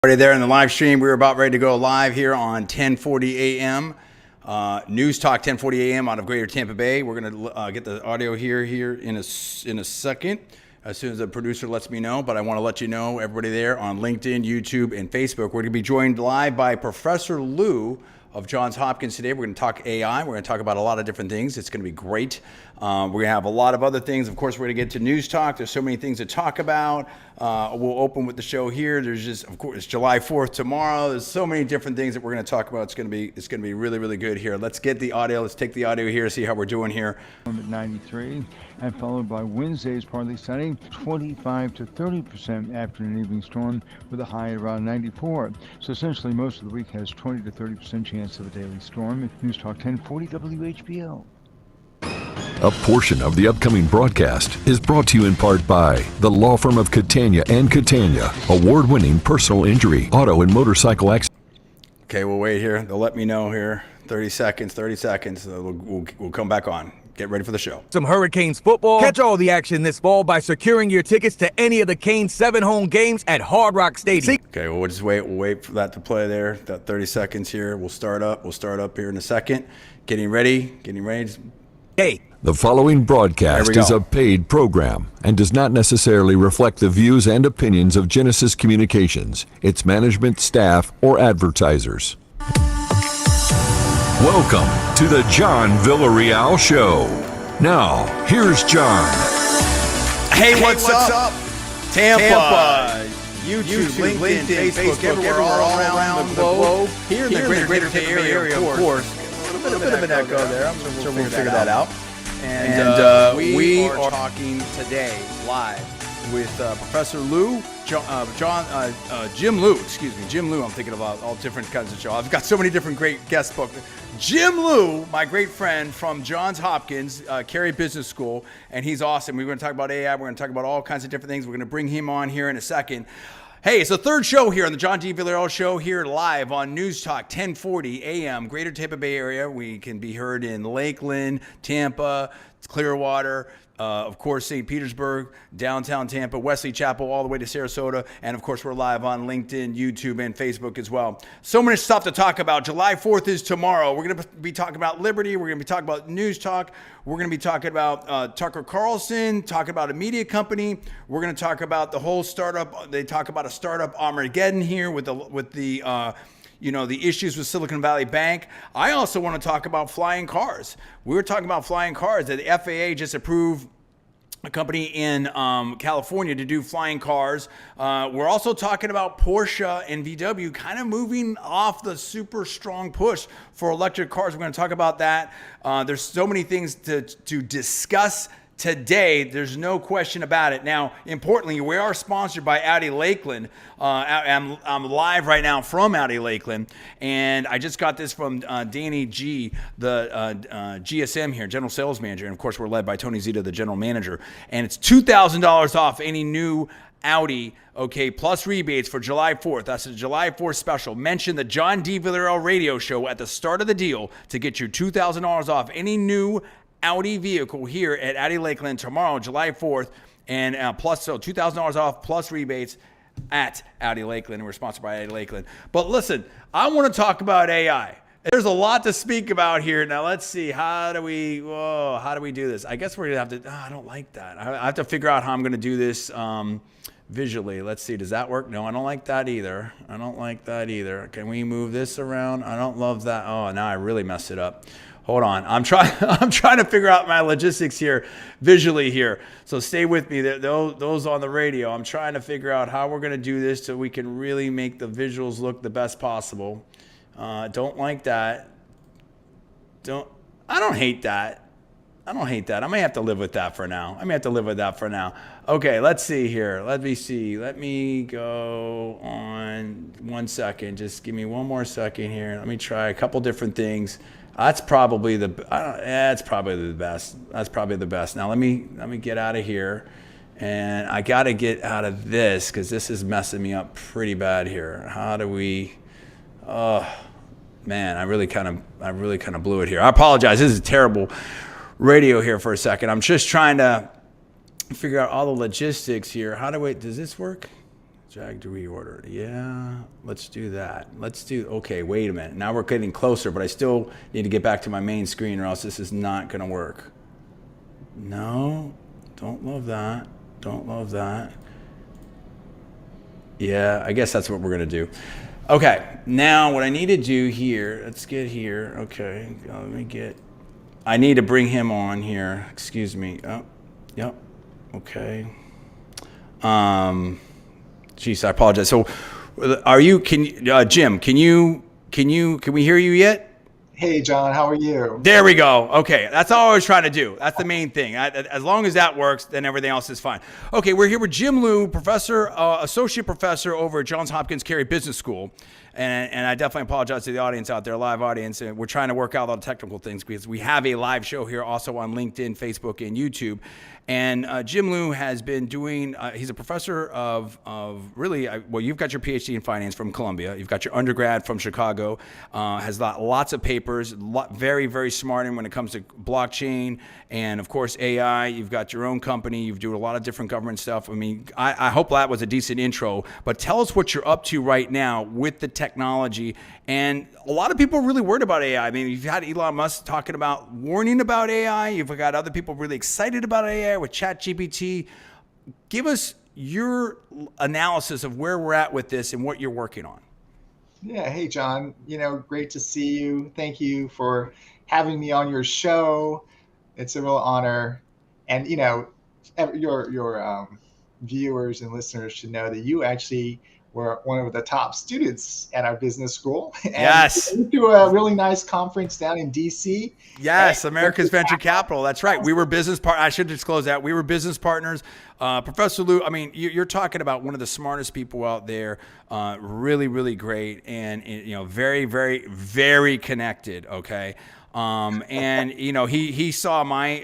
Already there in the live stream, we're about ready to go live here on 1040 a.m. News Talk 1040 a.m. out of Greater Tampa Bay. We're going to get the audio here in a second as soon as the producer lets me know. But I want to let you know, everybody there on LinkedIn, YouTube, and Facebook, we're going to be joined live by Professor Liew of Johns Hopkins today. We're going to talk AI. We're going to talk about a lot of different things. It's going to be great. We're going to have a lot of other things. Of course, we're going to get to News Talk. There's so many things to talk about. We'll open with the show here. There's just, of course, it's July 4th tomorrow. There's so many different things that we're going to talk about. It's going to be really, really good here. Let's get the audio. Let's take the audio here, see how we're doing here. At 93, and followed by Wednesday's partly sunny, 25 to 30% afternoon evening storm with a high at around 94. So essentially, most of the week has 20 to 30% chance of a daily storm. News Talk 1040 WHBL. A portion of the upcoming broadcast is brought to you in part by the law firm of Catania and Catania, award-winning personal injury, auto and motorcycle accident. Okay, we'll wait here. They'll let me know here. 30 seconds. We'll come back on. Get ready for the show. Some Hurricanes football. Catch all the action this fall by securing your tickets to any of the Canes 7 home games at Hard Rock Stadium. Okay, well, we'll just wait. We'll wait for that to play there. That 30 seconds here. We'll start up here in a second. Getting ready. Hey. The following broadcast is a paid program and does not necessarily reflect the views and opinions of Genesis Communications, its management, staff, or advertisers. Welcome to the John Villarreal Show. Now, here's John. Hey, what's up? Tampa, YouTube, LinkedIn, Facebook, everywhere, all around the globe. Here in the Greater Tampa area, of course. A little bit of an echo there. I'm sure we'll figure that out. And we are talking today live with Professor Liew, Jim Liew. I'm thinking about all different kinds of shows. I've got so many different great guest books. Jim Liew, my great friend from Johns Hopkins, Carey Business School, and he's awesome. We're going to talk about AI. We're going to talk about all kinds of different things. We're going to bring him on here in a second. Hey, it's the third show here on the John D. Villarreal Show here live on News Talk 1040 a.m. Greater Tampa Bay area. We can be heard in Lakeland, Tampa, Clearwater, of course, St. Petersburg, downtown Tampa, Wesley Chapel, all the way to Sarasota. And, of course, we're live on LinkedIn, YouTube, and Facebook as well. So much stuff to talk about. July 4th is tomorrow. We're going to be talking about Liberty. We're going to be talking about News Talk. We're going to be talking about Tucker Carlson, talking about a media company. We're going to talk about the whole startup. They talk about a startup Armageddon here with the issues with Silicon Valley Bank. I also want to talk about flying cars. We were talking about flying cars that the FAA just approved a company in California to do flying cars. We're also talking about Porsche and VW kind of moving off the super strong push for electric cars. We're going to talk about that. There's so many things to discuss today. There's no question about it. Now, importantly, we are sponsored by Audi Lakeland. I'm live right now from Audi Lakeland, and I just got this from Danny G, the GSM here, General Sales Manager, and of course, we're led by Tony Zito, the General Manager, and it's $2,000 off any new Audi, okay, plus rebates for July 4th. That's a July 4th special. Mention the John D. Villarreal radio show at the start of the deal to get you $2,000 off any new Audi vehicle here at Audi Lakeland tomorrow, July 4th, and plus, so $2,000 off plus rebates at Audi Lakeland. We're sponsored by Audi Lakeland. But listen, I want to talk about AI. There's a lot to speak about here. Now, let's see. How do we do this? I guess we're going to have to, I don't like that. I have to figure out how I'm going to do this visually. Let's see. Does that work? No, I don't like that either. Can we move this around? I don't love that. Oh, now I really messed it up. Hold on. I'm trying to figure out my logistics here visually here. So stay with me. Those on the radio, I'm trying to figure out how we're going to do this so we can really make the visuals look the best possible. Don't like that. I don't hate that. I may have to live with that for now. Okay, let's see here. Let me go on 1 second. Just give me one more second here. Let me try a couple different things. That's probably the best. Now let me get out of here, and I got to get out of this because this is messing me up pretty bad here. How do we? Oh man, I really kind of blew it here. I apologize. This is terrible radio here for a second. I'm just trying to figure out all the logistics here. Does this work? Jag to reorder. Yeah, let's do that. Okay, wait a minute. Now we're getting closer, but I still need to get back to my main screen or else this is not going to work. No, don't love that. Don't love that. Yeah, I guess that's what we're going to do. Okay, now what I need to do here, let's get here. Okay, I need to bring him on here. Excuse me. Oh, yep. Okay. Geez, I apologize. So, Jim, can we hear you yet? Hey, John, how are you? There we go. Okay, that's all I was trying to do. That's the main thing. As long as that works, then everything else is fine. Okay, we're here with Jim Liew, associate professor over at Johns Hopkins Carey Business School. And I definitely apologize to the audience out there, live audience. And we're trying to work out all the technical things because we have a live show here also on LinkedIn, Facebook, and YouTube. And Jim Liew has been doing, he's a professor of really, you've got your PhD in finance from Columbia. You've got your undergrad from Chicago, has lots of papers, very, very smart in when it comes to blockchain and, of course, AI. You've got your own company. You've done a lot of different government stuff. I mean, I hope that was a decent intro. But tell us what you're up to right now with the technology. And a lot of people are really worried about AI. I mean, you've had Elon Musk talking about warning about AI. You've got other people really excited about AI with ChatGPT. Give us your analysis of where we're at with this and what you're working on. Yeah. Hey, John, great to see you. Thank you for having me on your show. It's a real honor. And, your viewers and listeners should know that you actually were one of the top students at our business school. And yes. We went to a really nice conference down in DC. Yes, America's Venture Capital. That's right. We were business partners. I should disclose that. We were business partners. Professor Liew, I mean, you're talking about one of the smartest people out there. Really, really great. And, very, very, very connected. Okay. And he saw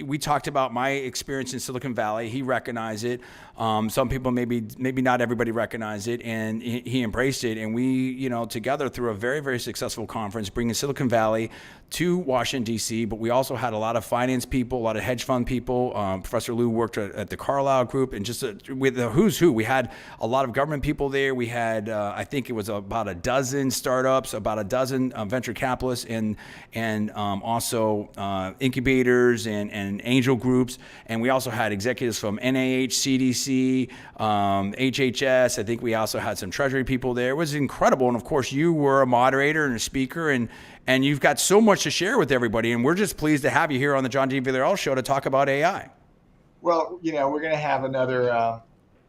we talked about my experience in Silicon Valley. He recognized it. Some people, maybe not everybody recognized it, and he embraced it. And we, together through a very, very successful conference, bringing Silicon Valley to Washington, D.C., but we also had a lot of finance people, a lot of hedge fund people. Professor Liew worked at the Carlyle Group, and just with the who's who. We had a lot of government people there. We had, I think it was about a dozen startups, about a dozen venture capitalists, and also incubators and angel groups. And we also had executives from NIH, CDC, HHS. I think we also had some Treasury people there. It was incredible. And of course, you were a moderator and a speaker, and you've got so much to share with everybody. And we're just pleased to have you here on the John D. Villarreal Show to talk about AI. Well, we're going to have another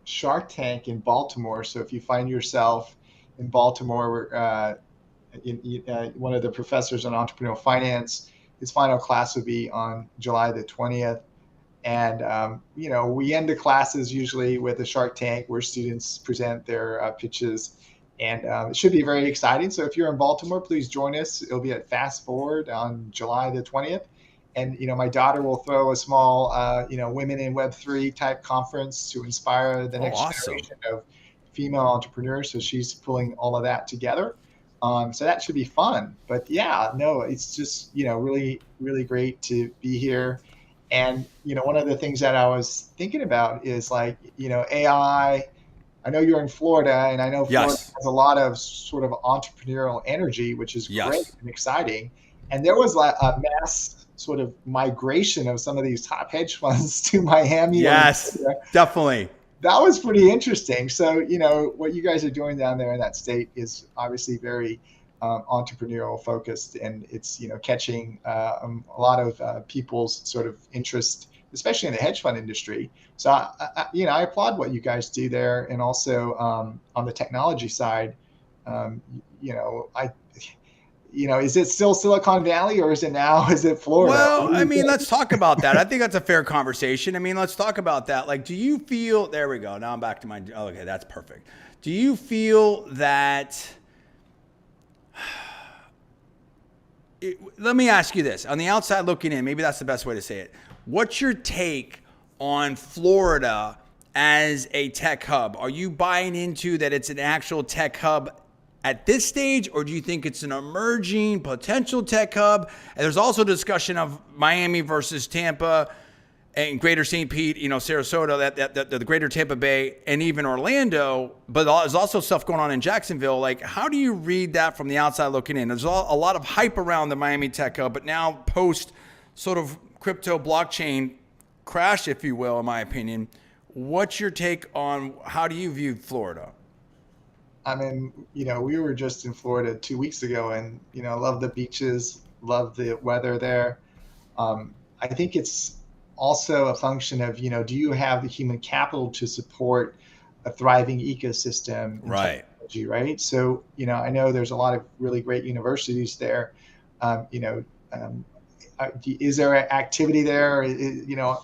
Shark Tank in Baltimore. So if you find yourself in Baltimore, one of the professors on entrepreneurial finance, his final class will be on July the 20th. And, we end the classes usually with a Shark Tank where students present their pitches. And it should be very exciting. So if you're in Baltimore, please join us. It'll be at Fast Forward on July the 20th. And, my daughter will throw a small, Women in Web3 type conference to inspire the next generation of female entrepreneurs. So she's pulling all of that together. So that should be fun. But yeah, no, it's just, really, really great to be here. And, one of the things that I was thinking about is AI. I know you're in Florida, and I know Florida has a lot of sort of entrepreneurial energy, which is great and exciting. And there was a mass sort of migration of some of these top hedge funds to Miami. Yes, definitely. That was pretty interesting. So, what you guys are doing down there in that state is obviously very entrepreneurial focused, and it's, catching a lot of people's sort of interest, especially in the hedge fund industry. So, I applaud what you guys do there. And also on the technology side, is it still Silicon Valley, or is it Florida? Well, I mean, let's talk about that. I think that's a fair conversation. I mean, let's talk about that. Like, do you feel, there we go. Now I'm back to my, okay, that's perfect. Do you feel that, let me ask you this. On the outside looking in, maybe that's the best way to say it. What's your take on Florida as a tech hub? Are you buying into that it's an actual tech hub at this stage, or do you think it's an emerging potential tech hub? And there's also discussion of Miami versus Tampa. and Greater St. Pete, Sarasota, that the Greater Tampa Bay, and even Orlando. But there's also stuff going on in Jacksonville. Like, how do you read that from the outside looking in? There's a lot of hype around the Miami Tech Hub, but now post sort of crypto blockchain crash, if you will, in my opinion. What's your take on how do you view Florida? I mean, we were just in Florida 2 weeks ago, and love the beaches, love the weather there. I think it's also a function of, do you have the human capital to support a thriving ecosystem in technology, right? So, I know there's a lot of really great universities there. Is there activity there?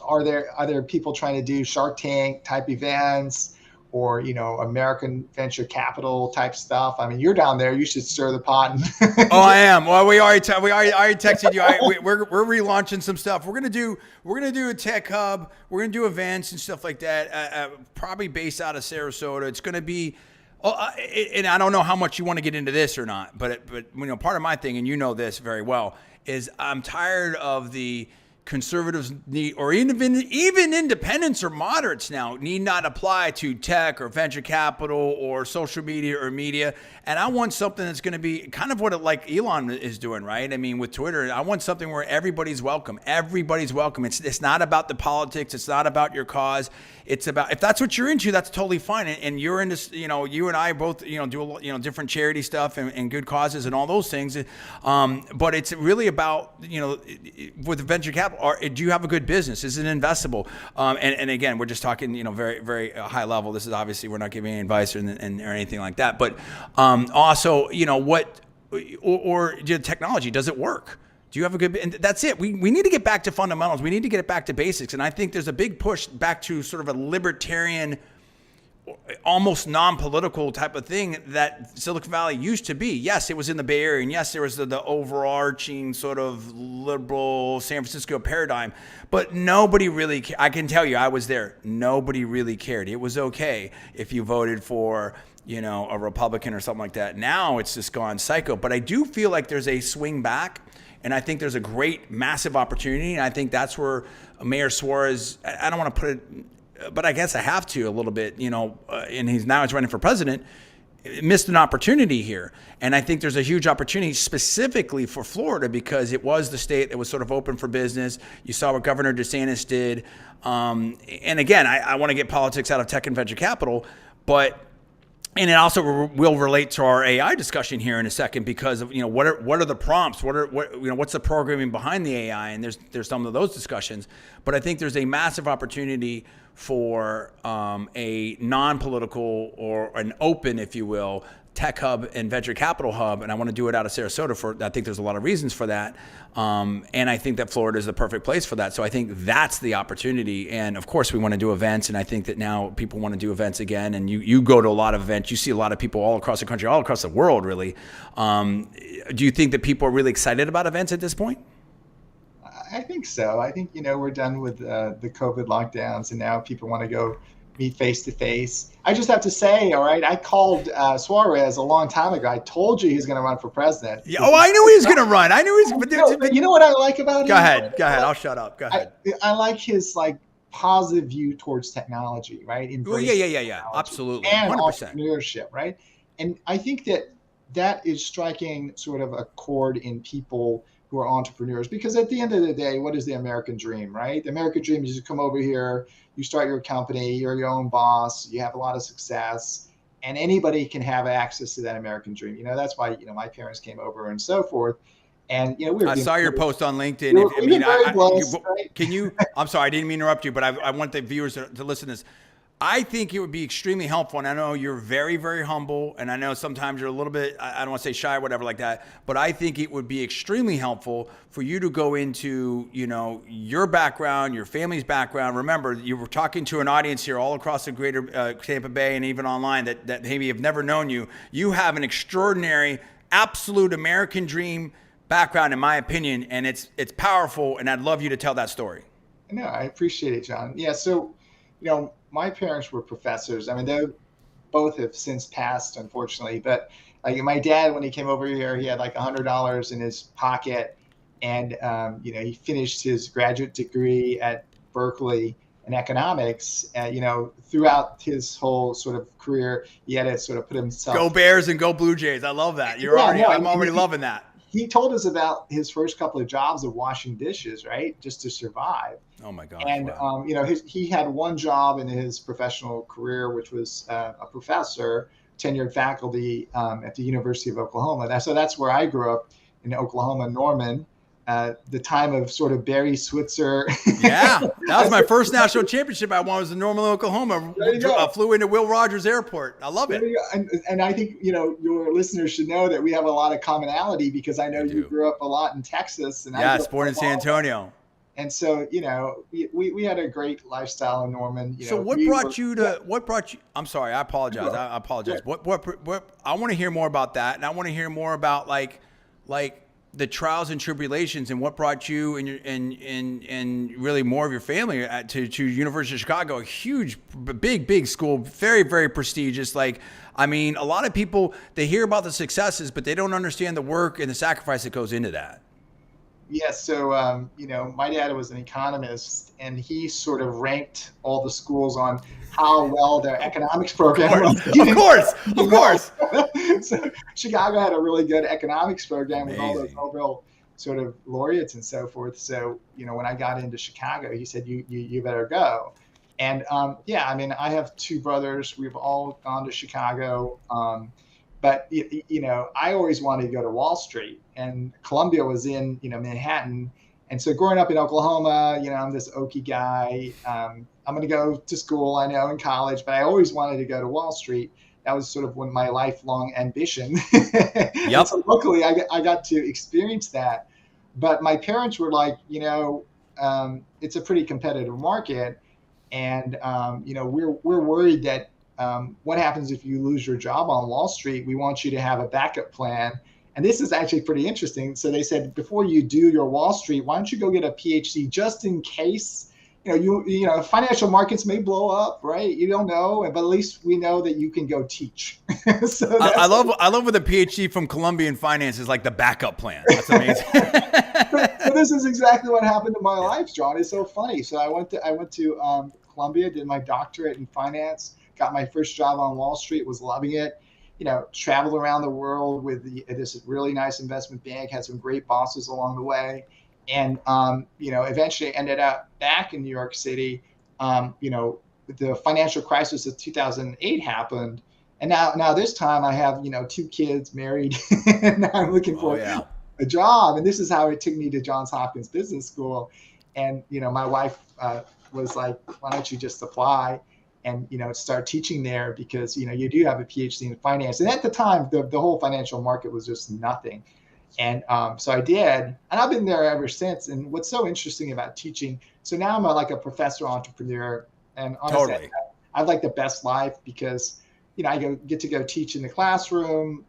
Are there people trying to do Shark Tank type events? Or American venture capital type stuff. I mean, you're down there. You should stir the pot. Oh, I am. Well, I already texted you. We're relaunching some stuff. We're gonna do a tech hub. We're gonna do events and stuff like that. Probably based out of Sarasota. It's gonna be. And I don't know how much you want to get into this or not, but part of my thing, and this very well, is I'm tired of the conservatives need, or even independents or moderates now need not apply to tech or venture capital or social media or media. And I want something that's going to be kind of what like Elon is doing, right? I mean, with Twitter, I want something where everybody's welcome. Everybody's welcome. It's not about the politics. It's not about your cause. It's about, if that's what you're into, that's totally fine. And you're into, you and I both, do different charity stuff and good causes and all those things. But it's really about, with venture capital, do you have a good business? Is it investable? And again, we're just talking, very, very high level. This is obviously, we're not giving any advice or anything like that. But also, what, or technology, does it work? Do you have a good, and that's it. We need to get back to fundamentals. We need to get it back to basics. And I think there's a big push back to sort of a libertarian, almost non-political type of thing that Silicon Valley used to be. Yes, it was in the Bay Area, and yes, there was the overarching sort of liberal San Francisco paradigm, but nobody really, I can tell you, I was there. Nobody really cared. It was okay if you voted for, a Republican or something like that. Now it's just gone psycho. But I do feel like there's a swing back. And I think there's a great, massive opportunity. And I think that's where Mayor Suarez, I don't want to put it, but I guess I have to a little bit, and he's running for president, missed an opportunity here. And I think there's a huge opportunity specifically for Florida because it was the state that was sort of open for business. You saw what Governor DeSantis did. And again, I want to get politics out of tech and venture capital, and it also will relate to our AI discussion here in a second because of what are the prompts, what's the programming behind the AI, and there's some of those discussions. But I think there's a massive opportunity for a non-political or an open, if you will, tech hub and venture capital hub, and I want to do it out of Sarasota. I think there's a lot of reasons for that, and I think that Florida is the perfect place for that. So I think that's the opportunity, and of course we want to do events, and I think that now people want to do events again, and you go to a lot of events, you see a lot of people all across the country, all across the world, really. Do you think that people are really excited about events at this point? I think so. I think, we're done with the COVID lockdowns, and now people want to go meet face to face. I just have to say, all right, I called Suarez a long time ago. I told you he's going to run for president. Yeah, I knew he was going to run. I knew he was. But you know what I like about him? Go ahead. I'll shut up. Go ahead. I like his positive view towards technology, right? Yeah. Absolutely. 100%. And entrepreneurship, right? And I think that is striking sort of a chord in people who are entrepreneurs, because at the end of the day, what is the American dream, right? The American dream is you come over here, you start your company, you're your own boss, you have a lot of success, and anybody can have access to that American dream. That's why, my parents came over and so forth. And, I saw your post on LinkedIn. Can you, I'm sorry, I didn't mean to interrupt you, but I want the viewers to listen to this. I think it would be extremely helpful, and I know you're very, very humble, and I know sometimes you're a little bit, I don't want to say shy or whatever like that, but I think it would be extremely helpful for you to go into, your background, your family's background. Remember, you were talking to an audience here all across the greater Tampa Bay and even online that maybe have never known you. You have an extraordinary, absolute American dream background, in my opinion, and it's powerful, and I'd love you to tell that story. No, I appreciate it, John. Yeah, so, my parents were professors. I mean, they both have since passed, unfortunately. But my dad, when he came over here, he had $100 in his pocket, and he finished his graduate degree at Berkeley in economics. Throughout his whole sort of career, he had to sort of put himself. Go Bears and go Blue Jays. I love that. I'm already loving that. He told us about his first couple of jobs of washing dishes, right, just to survive. Oh my gosh! And wow. He had one job in his professional career, which was a professor, tenured faculty at the University of Oklahoma. So that's where I grew up, in Oklahoma, Norman. The time of sort of Barry Switzer. Yeah, that was my first national championship I won. Was in Norman, Oklahoma. I flew into Will Rogers Airport. I love it. And I think your listeners should know that we have a lot of commonality, because I know you grew up a lot in Texas, and I born in San Antonio. And so we had a great lifestyle in Norman. What brought you? I'm sorry, I apologize. I apologize. Yeah. What I want to hear more about that, and I want to hear more about like the trials and tribulations, and what brought you and really more of your family to University of Chicago, a huge, big school, very, very prestigious. Like, I mean, a lot of people, they hear about the successes, but they don't understand the work and the sacrifice that goes into that. Yes. So, my dad was an economist, and he sort of ranked all the schools on how well their economics program was. Of course. So Chicago had a really good economics program with all those Nobel sort of laureates and so forth. So, when I got into Chicago, he said, you better go. And I have two brothers. We've all gone to Chicago. But I always wanted to go to Wall Street, and Columbia was in Manhattan. And so growing up in Oklahoma, I'm this Okie guy. I'm going to go to school, I know, in college, but I always wanted to go to Wall Street. That was sort of my lifelong ambition. Yep. So luckily, I got to experience that. But my parents were like, it's a pretty competitive market, and we're worried that what happens if you lose your job on Wall Street? We want you to have a backup plan. And this is actually pretty interesting. So they said, before you do your Wall Street, why don't you go get a PhD just in case, financial markets may blow up, right? You don't know, but at least we know that you can go teach. So I love with a PhD from Columbia in finance is like the backup plan. That's amazing. So this is exactly what happened in my life, John. It's so funny. So I went to Columbia, did my doctorate in finance, got my first job on Wall Street, was loving it. Traveled around the world with this really nice investment bank, had some great bosses along the way. And, eventually ended up back in New York City. The financial crisis of 2008 happened. And now this time I have, 2 kids, married, and now I'm looking for a job. And this is how it took me to Johns Hopkins Business School. And, my wife was like, why don't you just apply and, start teaching there, because, you do have a PhD in finance. And at the time, the whole financial market was just nothing. And so I did, and I've been there ever since. And what's so interesting about teaching, so now I'm like a professor entrepreneur, and honestly, Totally. I have like the best life, because, I get to go teach in the classroom,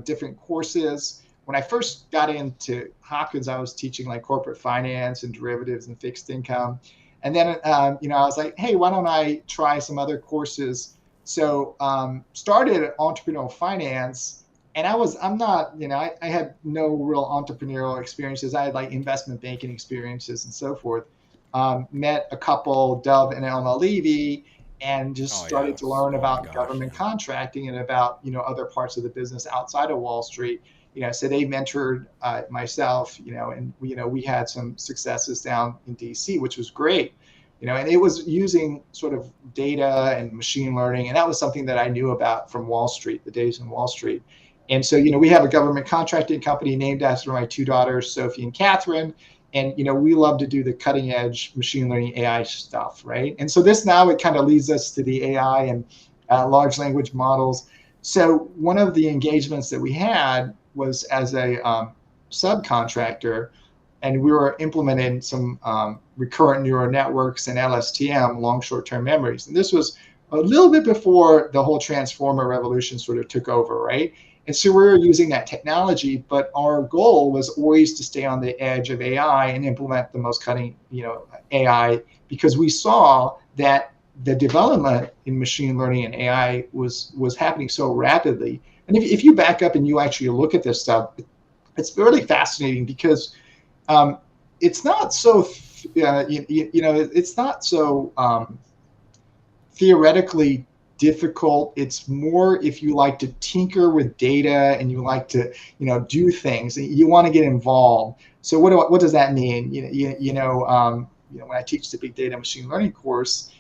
different courses. When I first got into Hopkins, I was teaching like corporate finance and derivatives and fixed income. And then, I was like, hey, why don't I try some other courses? So started entrepreneurial finance. And I had no real entrepreneurial experiences. I had like investment banking experiences and so forth. Met a couple, Dove and Elma Levy, and just started to learn about government contracting and about, other parts of the business outside of Wall Street. So they mentored myself, and we had some successes down in DC, which was great, and it was using sort of data and machine learning. And that was something that I knew about from Wall Street, the days in Wall Street. And so, we have a government contracting company named after my 2 daughters, Sophie and Catherine. And, we love to do the cutting edge machine learning AI stuff, right? And so it kind of leads us to the AI and large language models. So one of the engagements that we had was as a subcontractor, and we were implementing some recurrent neural networks and LSTM, long short-term memories. And this was a little bit before the whole transformer revolution sort of took over, right? And so we were using that technology, but our goal was always to stay on the edge of AI and implement the most cutting, AI, because we saw that the development in machine learning and AI was happening so rapidly. And if you back up and you actually look at this stuff, it's really fascinating, because it's not so it's not so theoretically difficult. It's more if you like to tinker with data and you like to, do things. You want to get involved. So what does that mean? When I teach the big data machine learning course,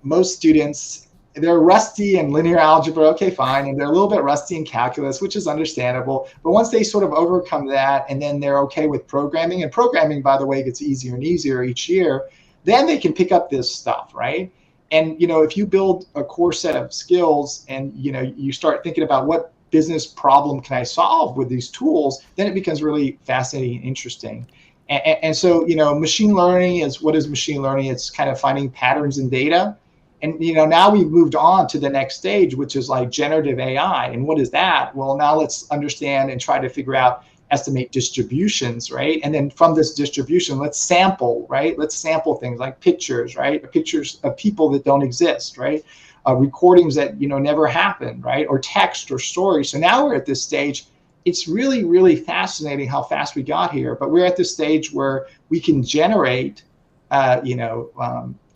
most students, they're rusty in linear algebra, okay, fine, and they're a little bit rusty in calculus, which is understandable. But once they sort of overcome that, and then they're okay with programming, and programming, by the way, gets easier and easier each year, then they can pick up this stuff, right? And if you build a core set of skills, and you start thinking about what business problem can I solve with these tools, then it becomes really fascinating and interesting. And so, machine learning is, what is machine learning? It's kind of finding patterns in data. And, now we've moved on to the next stage, which is like generative AI. And what is that? Well, now let's understand and try to figure out, estimate distributions, right? And then from this distribution, let's sample, right? Let's sample things like pictures, right? Pictures of people that don't exist, right? Recordings that, never happened, right? Or text or story. So now we're at this stage. It's really, really fascinating how fast we got here. But we're at this stage where we can generate,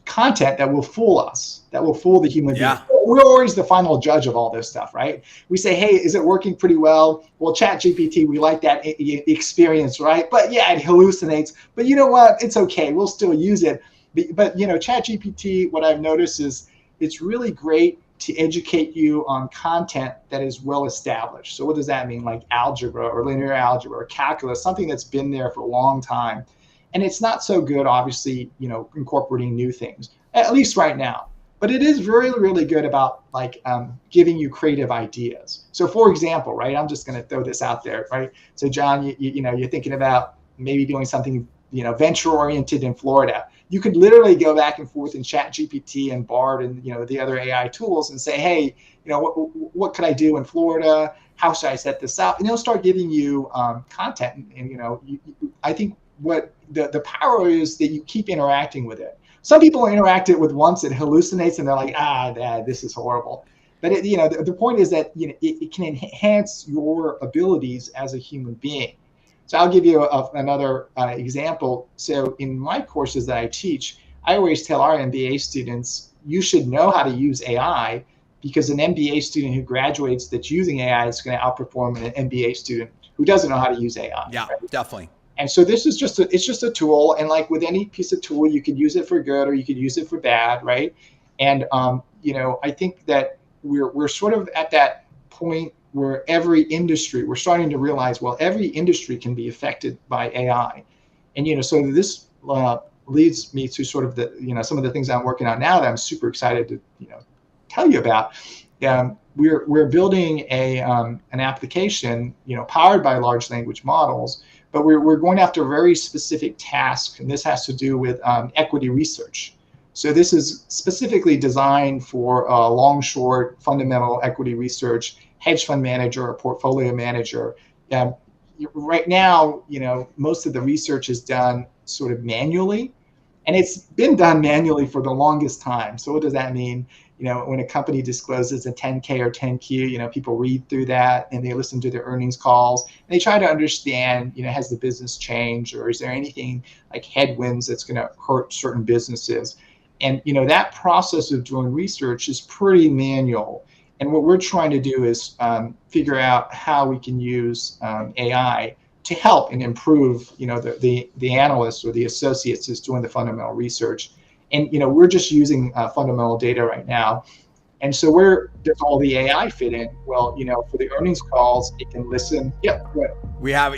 content that will fool us, that will fool the human being. We're always the final judge of all this stuff, right? We say, hey, is it working pretty well? Well, ChatGPT, we like that experience, right? But yeah, it hallucinates. But you know what? It's okay. We'll still use it. But ChatGPT, what I've noticed is it's really great to educate you on content that is well established. So what does that mean? Like algebra or linear algebra or calculus, something that's been there for a long time. And it's not so good, obviously, incorporating new things, at least right now. But it is really, really good about giving you creative ideas. So, for example, right, I'm just going to throw this out there, right? So, John, you're thinking about maybe doing something, venture-oriented in Florida. You could literally go back and forth in ChatGPT and Bard and the other AI tools and say, hey, what could I do in Florida? How should I set this up? And it'll start giving you content. And I think what the power is that you keep interacting with it. Some people interact it with once, it hallucinates, and they're like, this is horrible. But the point is that it can enhance your abilities as a human being. So I'll give you another example. So in my courses that I teach, I always tell our MBA students, you should know how to use AI, because an MBA student who graduates that's using AI is going to outperform an MBA student who doesn't know how to use AI. Yeah, right? Definitely. And so this is just a tool, and like with any piece of tool, you could use it for good or you could use it for bad, right? And I think that we're sort of at that point where every industry, we're starting to realize, well, every industry can be affected by AI, and so this leads me to sort of the some of the things I'm working on now that I'm super excited to tell you about. We're building an application powered by large language models. But we're going after a very specific task, and this has to do with equity research. So this is specifically designed for long, short, fundamental equity research, hedge fund manager or portfolio manager. Right now, most of the research is done sort of manually, and it's been done manually for the longest time. So what does that mean? When a company discloses a 10K or 10Q, people read through that and they listen to their earnings calls. And they try to understand, has the business changed, or is there anything like headwinds that's going to hurt certain businesses? And, that process of doing research is pretty manual. And what we're trying to do is figure out how we can use AI to help and improve, the analysts or the associates who's doing the fundamental research. And we're just using fundamental data right now. And so where does all the AI fit in? Well, for the earnings calls, it can listen. We have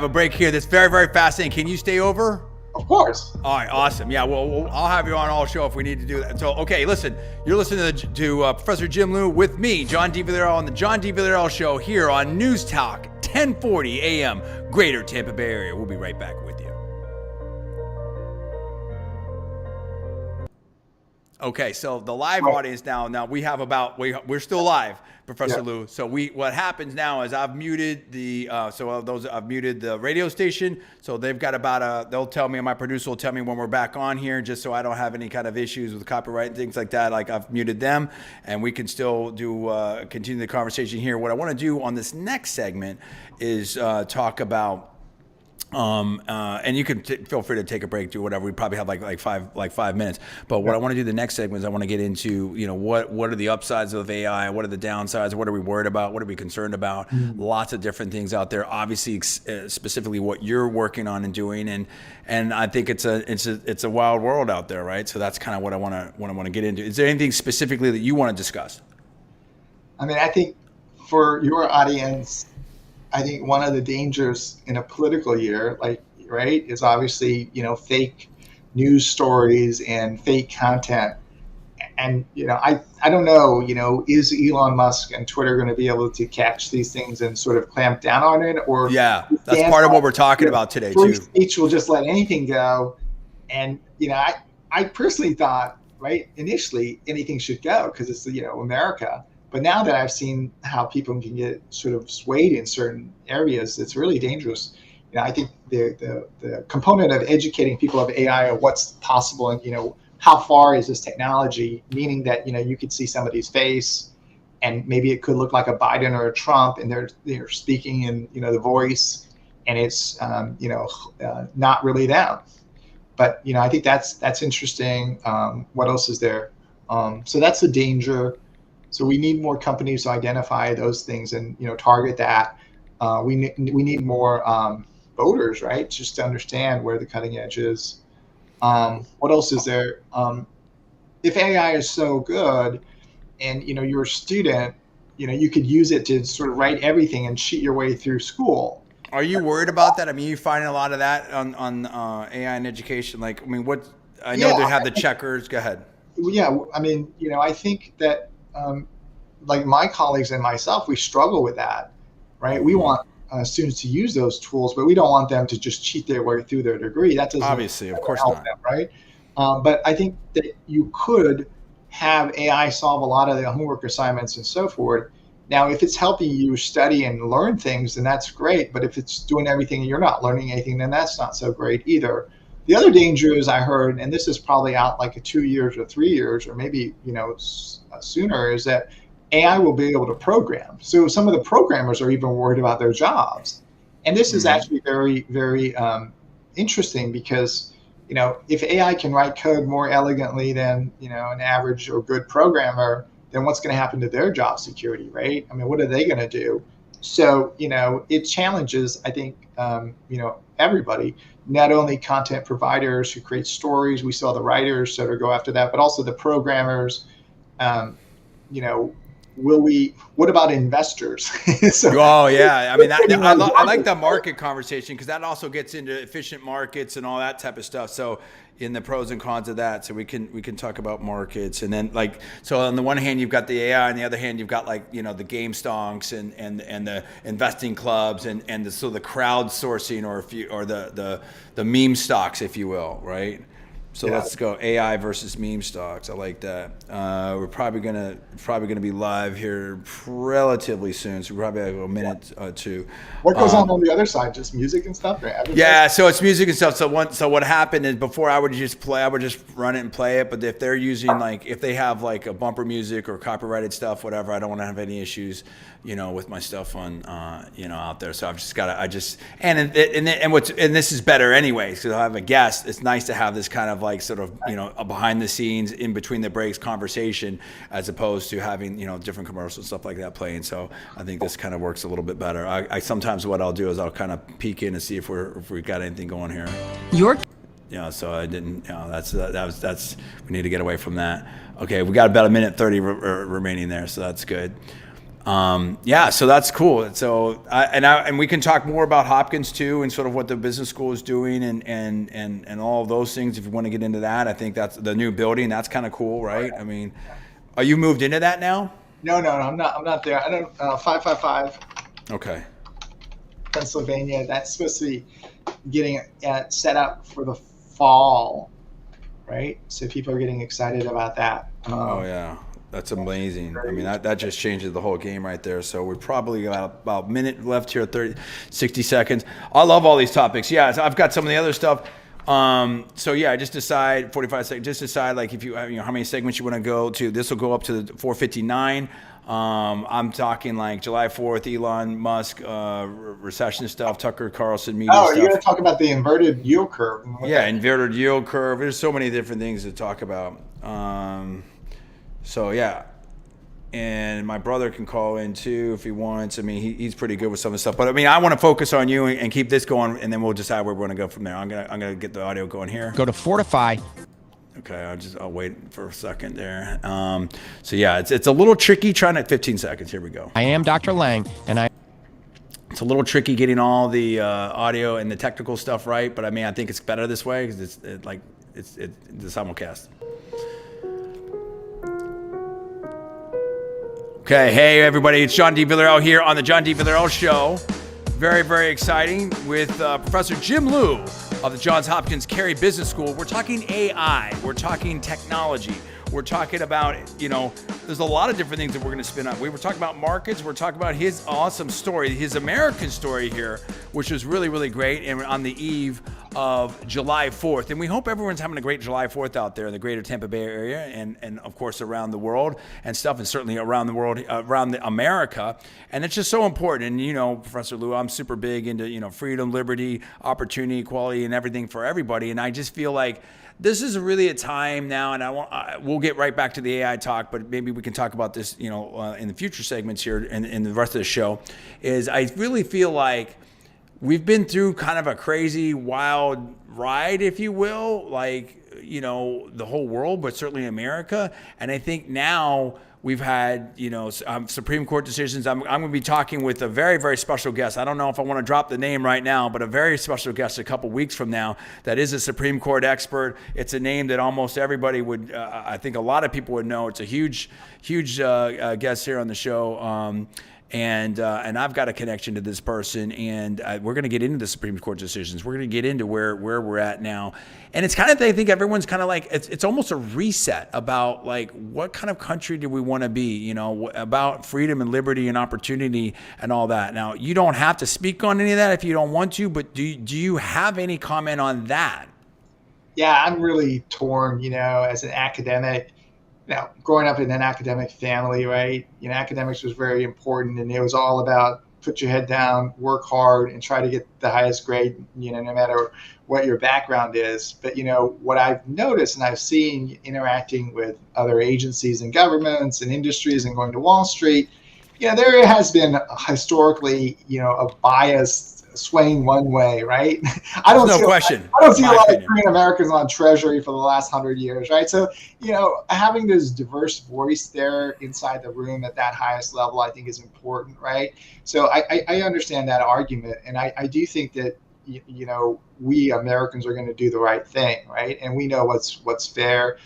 a break here that's very, very fascinating. Can you stay over? Of course. All right, awesome. Yeah, well, I'll have you on all show if we need to do that. So, okay, listen, you're listening to Professor Jim Liew with me, John D. Villarreal, on the John D. Villarreal Show here on News Talk, 1040 AM, Greater Tampa Bay Area. We'll be right back with you. Okay, so the live audience now we have we're still live, Professor Liew. So what happens now is I've muted I've muted the radio station. So they've got they'll tell me, my producer will tell me when we're back on here, just so I don't have any kind of issues with copyright and things like that. Like, I've muted them, and we can still continue the conversation here. What I want to do on this next segment is talk about And you can feel free to take a break, do whatever. We probably have like 5 minutes. But what I want to do the next segment is I want to get into, what are the upsides of AI? What are the downsides? What are we worried about? What are we concerned about? Lots of different things out there. Obviously, specifically what you're working on and doing, and I think it's a wild world out there, right? So that's kind of what I want to get into. Is there anything specifically that you want to discuss? I mean, I think for your audience, I think one of the dangers in a political year, right, is obviously, fake news stories and fake content. And, I don't know, is Elon Musk and Twitter going to be able to catch these things and sort of clamp down on it? Or yeah, that's part of what we're talking about today, too. Free speech will just let anything go. And, I personally thought, right, initially anything should go because it's, America. But now that I've seen how people can get sort of swayed in certain areas, it's really dangerous. I think the component of educating people of AI or what's possible and, how far is this technology, meaning that, you could see somebody's face and maybe it could look like a Biden or a Trump and they're speaking in, the voice and it's, not really them. But, I think that's interesting. What else is there? So that's the danger. So we need more companies to identify those things and target that. We need more voters, right? Just to understand where the cutting edge is. What else is there? If AI is so good, and you're a student, you could use it to sort of write everything and cheat your way through school. Are you worried about that? I mean, you finding a lot of that on AI and education. Like, I mean, what I know they have the checkers. Go ahead. Yeah, I mean, I think that. Like my colleagues and myself, we struggle with that, right? We want students to use those tools, but we don't want them to just cheat their way through their degree. That doesn't obviously, of course, help not. them, right? But I think that you could have AI solve a lot of the homework assignments and so forth. Now, if it's helping you study and learn things, then that's great. But if it's doing everything and you're not learning anything, then that's not so great either. The other danger is I heard, and this is probably out like 2 years or 3 years, or maybe sooner, is that AI will be able to program. So some of the programmers are even worried about their jobs. And this is actually very, very interesting because, if AI can write code more elegantly than, an average or good programmer, then what's going to happen to their job security, right? I mean, what are they going to do? So, it challenges, I think, everybody, not only content providers who create stories, we saw the writers sort of go after that, but also the programmers, what about investors? Oh yeah, I mean, I like the market conversation because that also gets into efficient markets and all that type of stuff. So in the pros and cons of that, so we can talk about markets and then so on the one hand you've got the AI, on the other hand you've got the game stonks and the investing clubs and the crowdsourcing or the meme stocks, if you will, right? So let's go AI versus meme stocks. I like that. We're probably gonna be live here relatively soon. So we probably have a minute or two. What goes on the other side? Just music and stuff? Yeah, so it's music and stuff. So what happened is before I would just run it and play it. But if they're using if they have a bumper music or copyrighted stuff, whatever, I don't want to have any issues, with my stuff on out there. So I've just got to and this is better anyways because I have a guest. It's nice to have this kind of sort of a behind the scenes in between the breaks conversation as opposed to having different commercials, stuff like that playing. So I think this kind of works a little bit better. I sometimes what I'll do is I'll kind of peek in and see if we got anything going here. So I didn't. That's we need to get away from that. Okay, we got about a minute 30 remaining there, so that's good. So that's cool. So and we can talk more about Hopkins too, and sort of what the business school is doing, and all of those things. If you want to get into that, I think that's the new building. That's kind of cool, right? I mean, are you moved into that now? No, I'm not there. I don't. 555. Okay. Pennsylvania. That's supposed to be getting set up for the fall, right? So people are getting excited about that. Oh yeah. That's amazing. I mean, that just changes the whole game right there. So we're probably got about a minute left here, 60 seconds. I love all these topics. Yeah, so I've got some of the other stuff. Just decide 45 seconds. Just decide if you how many segments you want to go to. This will go up to 4:59. I'm talking like July 4th, Elon Musk, recession stuff, Tucker Carlson media Oh, stuff. you're going to talk about the inverted yield curve. Yeah, inverted yield curve. There's so many different things to talk about. So yeah, and my brother can call in too if he wants. I mean, he's pretty good with some of the stuff. But I mean, I want to focus on you and keep this going, and then we'll decide where we want to go from there. I'm gonna get the audio going here. Go to Fortify. Okay, I'll wait for a second there. So yeah, it's a little tricky trying to 15 seconds. Here we go. I am Dr. Lang, and it's a little tricky getting all the audio and the technical stuff right, but I mean, I think it's better this way because it's the simulcast. Okay, hey everybody, it's John D. Villarreal here on the John D. Villarreal Show. Very, very exciting with Professor Jim Liew of the Johns Hopkins Carey Business School. We're talking AI, we're talking technology, we're talking about, there's a lot of different things that we're going to spin up. We were talking about markets, we're talking about his awesome story, his American story here, which was really, really great, and on the eve of July 4th. And we hope everyone's having a great July 4th out there in the greater Tampa Bay area and of course around the world and stuff, and certainly around the world, around America. And it's just so important. And Professor Liew, I'm super big into, freedom, liberty, opportunity, equality, and everything for everybody. And I just feel like this is really a time now, and we'll get right back to the AI talk, but maybe we can talk about this, in the future segments here and in the rest of the show, is I really feel like we've been through kind of a crazy, wild ride, if you will, the whole world, but certainly America. And I think now we've had, Supreme Court decisions. I'm going to be talking with a very, very special guest. I don't know if I want to drop the name right now, but a very special guest a couple weeks from now that is a Supreme Court expert. It's a name that almost everybody would, I think a lot of people would know. It's a huge guest here on the show. And I've got a connection to this person, and we're going to get into the Supreme Court decisions. We're going to get into where we're at now. And it's kind of, I think everyone's kind of like, it's almost a reset about like, what kind of country do we want to be, about freedom and liberty and opportunity and all that. Now, you don't have to speak on any of that if you don't want to, but do you have any comment on that? Yeah, I'm really torn, as an academic. Now, growing up in an academic family, right? Academics was very important, and it was all about put your head down, work hard, and try to get the highest grade, no matter what your background is. But, what I've noticed and I've seen interacting with other agencies and governments and industries and going to Wall Street, there has been historically, a bias swaying one way, right? I don't see a lot of Korean Americans on Treasury for the last 100 years, right? So, having this diverse voice there inside the room at that highest level, I think is important, right? So I understand that argument, and I do think that we Americans are going to do the right thing, right? And we know what's fair.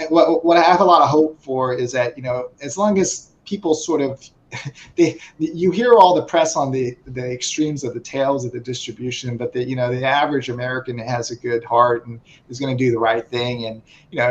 What I have a lot of hope for is that as long as people sort of you hear all the press on the extremes of the tails of the distribution, but the average American has a good heart and is going to do the right thing. And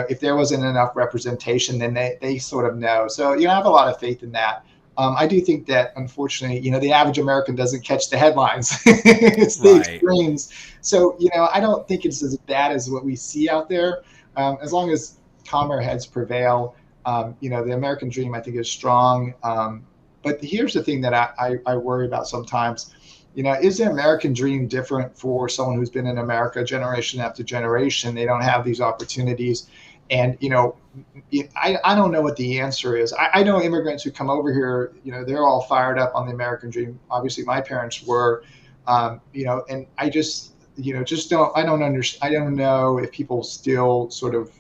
if there wasn't enough representation, then they sort of know. So I have a lot of faith in that. I do think that unfortunately, the average American doesn't catch the headlines. It's the extremes. So I don't think it's as bad as what we see out there. As long as calmer heads prevail, the American dream I think is strong. But here's the thing that I worry about sometimes. Is the American dream different for someone who's been in America generation after generation? They don't have these opportunities. And, I don't know what the answer is. I know immigrants who come over here, they're all fired up on the American dream. Obviously, my parents were, and I just I don't know if people still sort of,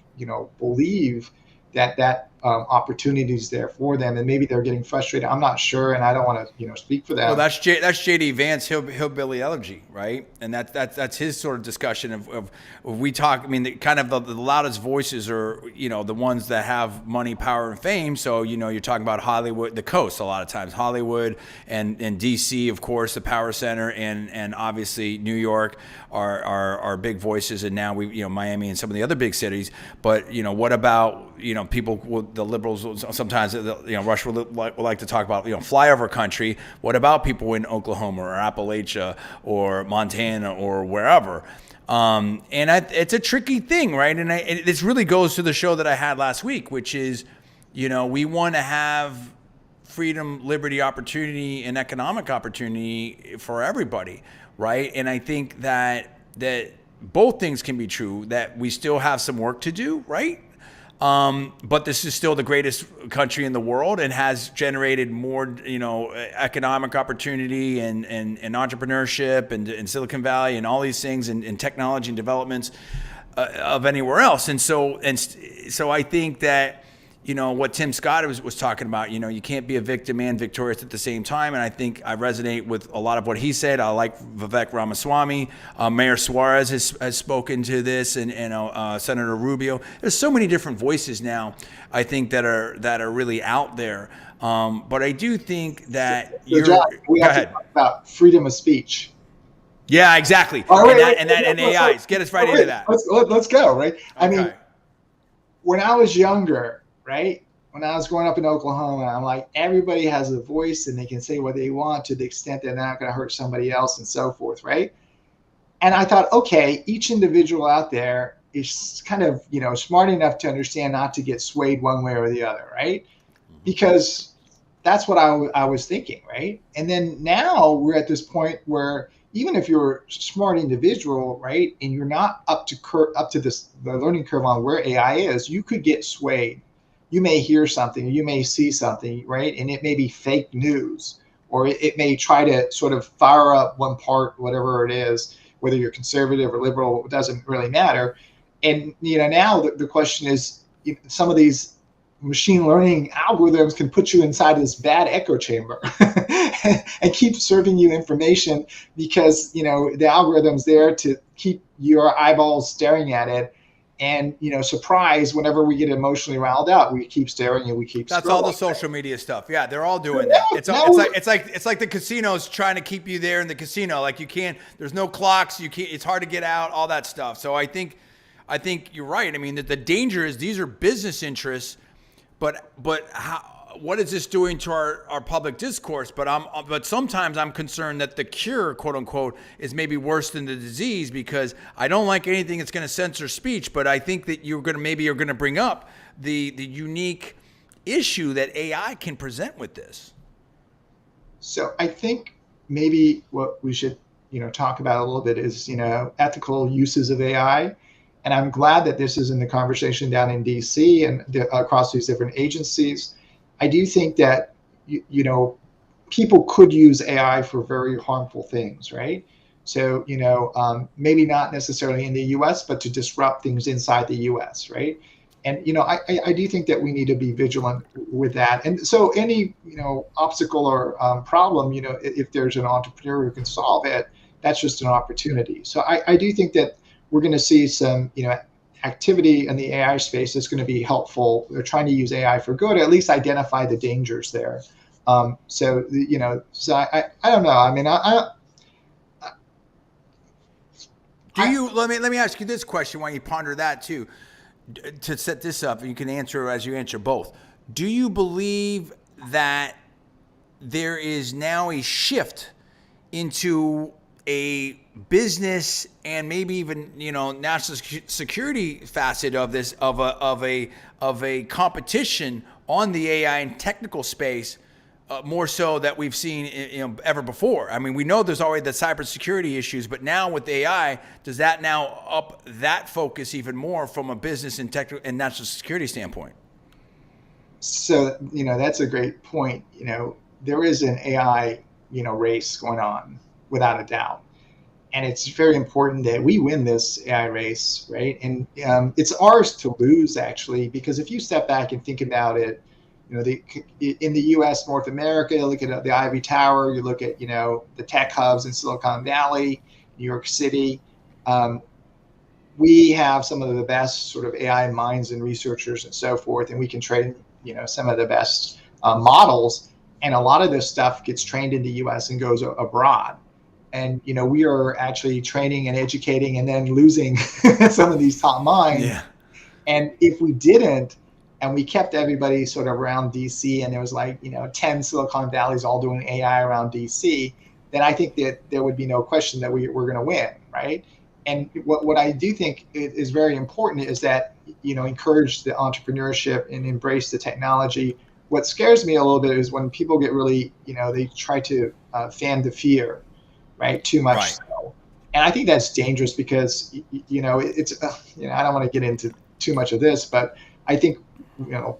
believe that opportunities there for them, and maybe they're getting frustrated. I'm not sure, and I don't want to speak for them. Well, that's JD Vance hillbilly elegy, right? And that's his sort of discussion of we talk. I mean, the loudest voices are the ones that have money, power, and fame. So you're talking about Hollywood, the coast a lot of times, Hollywood and DC, of course, the power center, and obviously New York are big voices, and now we Miami and some of the other big cities. But what about people? The liberals sometimes, Rush will like to talk about, flyover country. What about people in Oklahoma or Appalachia or Montana or wherever? And it's a tricky thing, right? And this really goes to the show that I had last week, which is, we want to have freedom, liberty, opportunity, and economic opportunity for everybody, right? And I think that both things can be true, that we still have some work to do, right? But this is still the greatest country in the world and has generated more, economic opportunity and entrepreneurship and Silicon Valley and all these things and technology and developments of anywhere else. And so I think that, what Tim Scott was talking about, you can't be a victim and victorious at the same time. And I think I resonate with a lot of what he said. I like Vivek Ramaswamy. Mayor Suarez has spoken to this, and Senator Rubio. There's so many different voices now, I think, that are really out there. But I do think that we have to talk about freedom of speech. Yeah, exactly. And AIs. Get us right into that. Let's go, right? Okay. I mean, when I was younger, right? When I was growing up in Oklahoma, I'm like, everybody has a voice and they can say what they want to the extent that they're not going to hurt somebody else and so forth, right? And I thought, okay, each individual out there is kind of, smart enough to understand not to get swayed one way or the other, right? Because that's what I was thinking, right? And then now we're at this point where even if you're a smart individual, right, and you're not up to the learning curve on where AI is, you could get swayed. You may hear something, or you may see something, right? And it may be fake news, or it may try to sort of fire up one part, whatever it is, whether you're conservative or liberal, it doesn't really matter. And, now the question is, some of these machine learning algorithms can put you inside this bad echo chamber and keep serving you information because, the algorithm's there to keep your eyeballs staring at it. And, surprise, whenever we get emotionally riled out, we keep staring and we keep That's scrolling. all the social media stuff. Yeah, they're all doing that. It's like the casinos trying to keep you there in the casino. Like there's no clocks, it's hard to get out, all that stuff. So I think you're right. I mean, the danger is these are business interests, but what is this doing to our public discourse? But sometimes I'm concerned that the cure, quote unquote, is maybe worse than the disease, because I don't like anything that's going to censor speech. But I think that you're going to bring up the unique issue that AI can present with this. So I think maybe what we should, talk about a little bit is, ethical uses of AI. And I'm glad that this is in the conversation down in DC and across these different agencies. I do think that, people could use AI for very harmful things, right? So, maybe not necessarily in the US, but to disrupt things inside the US, right? And, I do think that we need to be vigilant with that. And so any, obstacle or problem, if there's an entrepreneur who can solve it, that's just an opportunity. So I do think that we're going to see some, activity in the AI space that's going to be helpful. They're trying to use AI for good, or at least identify the dangers there. So I don't know. I mean, let me ask you this question while you ponder that too, to set this up. You can answer as you answer both. Do you believe that there is now a shift into a business and maybe even national security facet of this, of a competition on the AI and technical space, more so that we've seen ever before? I mean, we know there's already the cybersecurity issues, but now with AI, does that now up that focus even more from a business and technical and national security standpoint? So that's a great point. There is an AI race going on, without a doubt. And it's very important that we win this AI race, right? And it's ours to lose, actually, because if you step back and think about it, in the U.S., North America, you look at the Ivy Tower, you look at, the tech hubs in Silicon Valley, New York City. We have some of the best sort of AI minds and researchers and so forth, and we can train, some of the best models. And a lot of this stuff gets trained in the U.S. and goes abroad. And, we are actually training and educating and then losing some of these top minds. Yeah. And if we didn't, and we kept everybody sort of around DC, and there was 10 Silicon Valleys all doing AI around DC, then I think that there would be no question that we're going to win, right? And what I do think is very important is that, encourage the entrepreneurship and embrace the technology what scares me a little bit is when people get really, they try to fan the fear, right? Too much Right. so. And I think that's dangerous because, it's, I don't want to get into too much of this, but I think,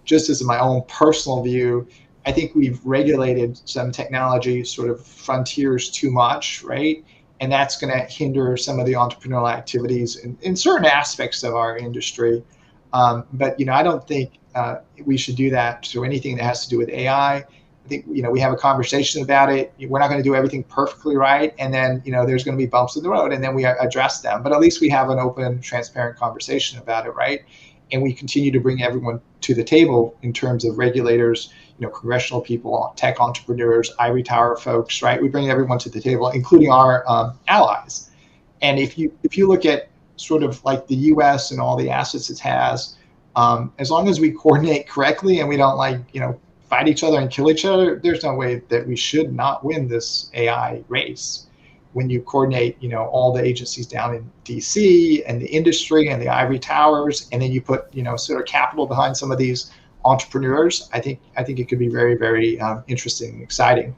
just as my own personal view, I think we've regulated some technology sort of frontiers too much, right? And that's going to hinder some of the entrepreneurial activities in certain aspects of our industry. But I don't think we should do that to anything that has to do with AI. I think we have a conversation about it. We're not going to do everything perfectly right, and then there's going to be bumps in the road, and then we address them. But at least we have an open, transparent conversation about it, right? And we continue to bring everyone to the table in terms of regulators, congressional people, tech entrepreneurs, ivory tower folks, right? We bring everyone to the table, including our allies. And if you look at sort of like the U.S. and all the assets it has, as long as we coordinate correctly and we don't fight each other and kill each other, there's no way that we should not win this AI race. When you coordinate, all the agencies down in DC and the industry and the ivory towers, and then you put, sort of capital behind some of these entrepreneurs, I think it could be very, very interesting and exciting.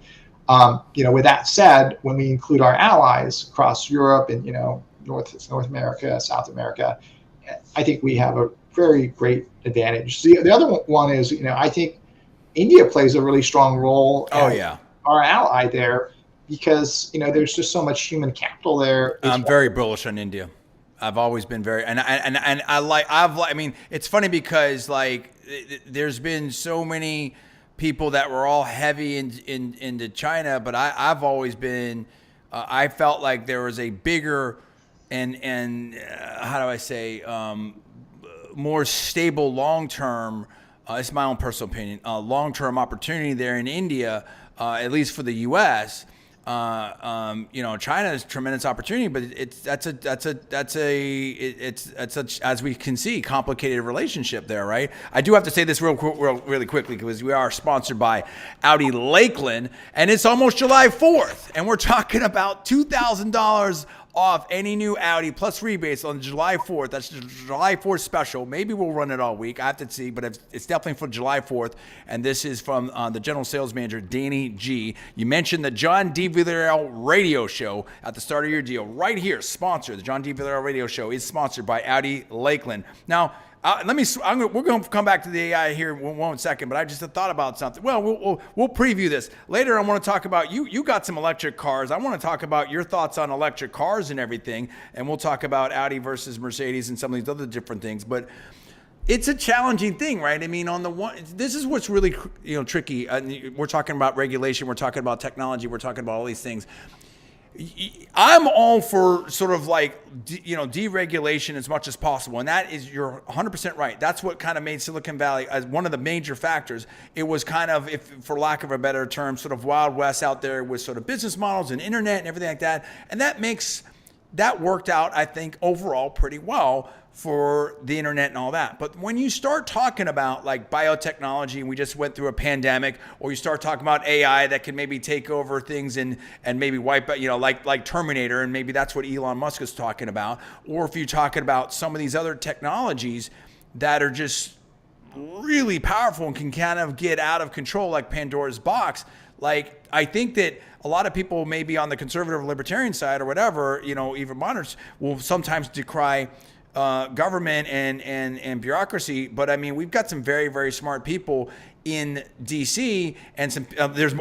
With that said, when we include our allies across Europe and, North America, South America, I think we have a very great advantage. The other one is, I think India plays a really strong role. Our ally there, because there's just so much human capital there. I'm very bullish on India. I've always been very, I mean, it's funny because there's been so many people that were all heavy into China, but I've always been, I felt like there was a bigger and how do I say, more stable long-term, it's my own personal opinion, long-term opportunity there in India, at least for the U.S. China is a tremendous opportunity, but that's as we can see, complicated relationship there, right? I do have to say this really quickly because we are sponsored by Audi Lakeland, and it's almost July 4th, and we're talking about $2,000 off any new Audi plus rebates on July 4th. That's the July 4th special. Maybe we'll run it all week. I have to see, but it's definitely for July 4th. And this is from the general sales manager, Danny G. You mentioned the John D. Villarreal radio show at the start of your deal. Right here, sponsored. The John D. Villarreal radio show is sponsored by Audi Lakeland. Now, we're going to come back to the AI here in one second, but I just thought about something. Well, we'll preview this later. I want to talk about you got some electric cars. I want to talk about your thoughts on electric cars and everything, and we'll talk about Audi versus Mercedes and some of these other different things. But it's a challenging thing, right? I mean, on the one, this is what's really tricky. We're talking about regulation. We're talking about technology. We're talking about all these things. I'm all for sort of deregulation as much as possible. And that is, you're 100% right. That's what kind of made Silicon Valley as one of the major factors. It was kind of, if for lack of a better term, sort of Wild West out there with sort of business models and internet and everything like that. And that worked out, I think, overall pretty well for the internet and all that. But when you start talking about biotechnology, and we just went through a pandemic, or you start talking about AI that can maybe take over things and maybe wipe out, like Terminator, and maybe that's what Elon Musk is talking about. Or if you're talking about some of these other technologies that are just really powerful and can kind of get out of control, like Pandora's box, I think that a lot of people maybe on the conservative libertarian side or whatever, even moderates, will sometimes decry government and bureaucracy, but I mean, we've got some very, very smart people in DC, and some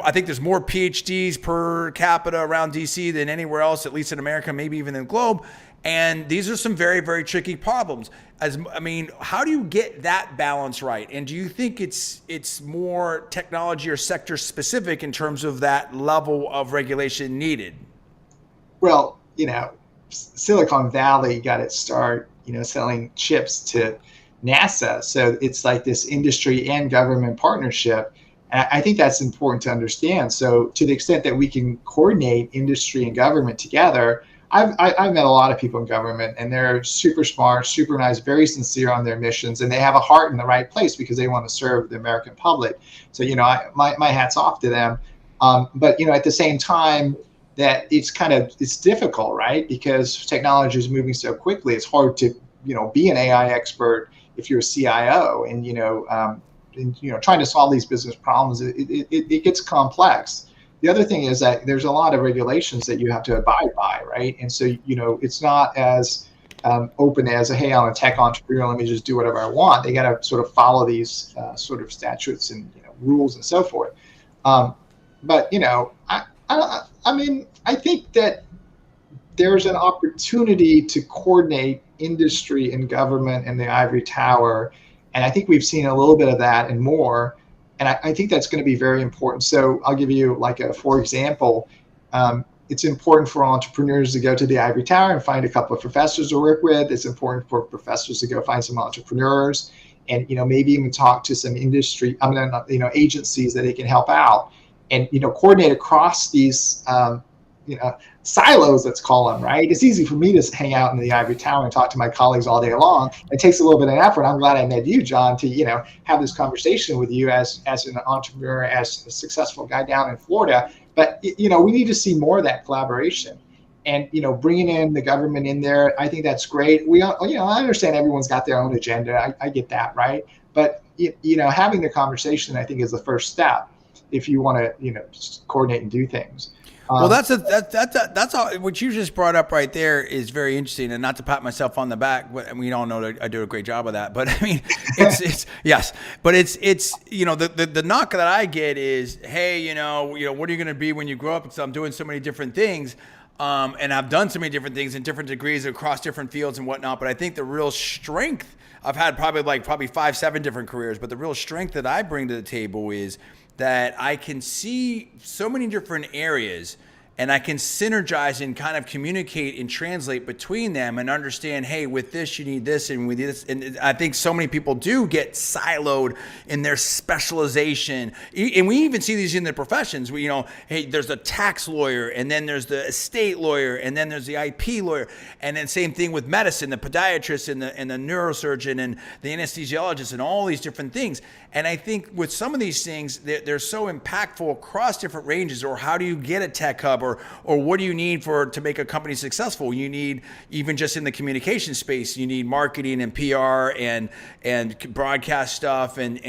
I think there's more PhDs per capita around DC than anywhere else, at least in America, maybe even in the globe. And these are some very, very tricky problems. How do you get that balance right? And do you think it's more technology or sector specific in terms of that level of regulation needed? Well, Silicon Valley got its start, selling chips to NASA. So it's like this industry and government partnership. And I think that's important to understand. So to the extent that we can coordinate industry and government together, I've met a lot of people in government, and they're super smart, super nice, very sincere on their missions, and they have a heart in the right place because they want to serve the American public. So, my hat's off to them. But, at the same time, that it's difficult, right? Because technology is moving so quickly. It's hard to, be an AI expert if you're a CIO, and, trying to solve these business problems, it gets complex. The other thing is that there's a lot of regulations that you have to abide by, right? And so, it's not as open as, hey, I'm a tech entrepreneur, let me just do whatever I want. They got to sort of follow these sort of statutes and rules and so forth. But I think that there's an opportunity to coordinate industry and government and the ivory tower, and I think we've seen a little bit of that and more. And I think that's going to be very important. So I'll give you for example, it's important for entrepreneurs to go to the ivory tower and find a couple of professors to work with. It's important for professors to go find some entrepreneurs and, maybe even talk to some industry, agencies that they can help out and, coordinate across these, silos, let's call them, right? It's easy for me to hang out in the ivory tower and talk to my colleagues all day long. It takes a little bit of effort. I'm glad I met you, John, to, have this conversation with you as an entrepreneur, as a successful guy down in Florida. But, we need to see more of that collaboration and, bringing in the government in there. I think that's great. I understand everyone's got their own agenda. I get that, right? But, having the conversation, I think, is the first step if you want to, just coordinate and do things. Well, that's all. What you just brought up right there is very interesting, and not to pat myself on the back, but we all know that I do a great job of that. But I mean, it's yes, but it's the knock that I get is, hey, what are you going to be when you grow up? So I'm doing so many different things, and I've done so many different things in different degrees across different fields and whatnot. But I think the real strength, I've had probably 5-7 different careers, but the real strength that I bring to the table is that I can see so many different areas and I can synergize and kind of communicate and translate between them and understand, hey, with this, you need this, and with this. And I think so many people do get siloed in their specialization. And we even see these in the professions. Hey, there's a tax lawyer, and then there's the estate lawyer, and then there's the IP lawyer. And then same thing with medicine, the podiatrist and the neurosurgeon and the anesthesiologist and all these different things. And I think with some of these things, they're so impactful across different ranges. Or how do you get a tech hub? Or what do you need to make a company successful? You need, even just in the communication space, you need marketing and PR and broadcast stuff and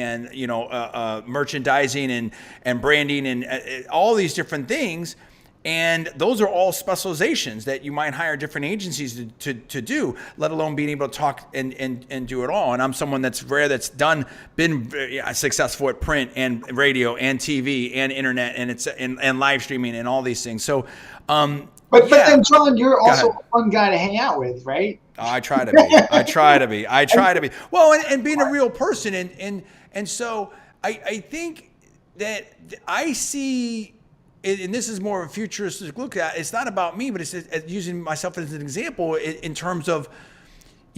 merchandising and branding and all these different things. And those are all specializations that you might hire different agencies to do, let alone being able to talk and do it all. And I'm someone that's been successful at print and radio and TV and internet and live streaming and all these things. So, but then John, you're also a fun guy to hang out with, right? I try to be. I try to be. Well, and being a real person, and so I think that I see. And this is more of a futuristic look at. It's not about me, but it's using myself as an example in terms of,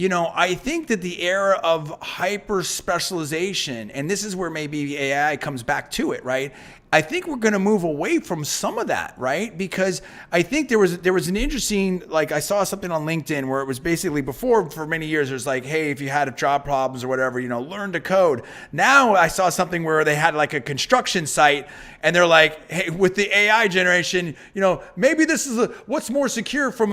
I think that the era of hyper specialization, and this is where maybe AI comes back to it, right? I think we're going to move away from some of that, right? Because I think there was an interesting, I saw something on LinkedIn where it was basically before, for many years, there's hey, if you had job problems or whatever, learn to code. Now I saw something where they had a construction site and they're hey, with the AI generation, maybe this is what's more secure from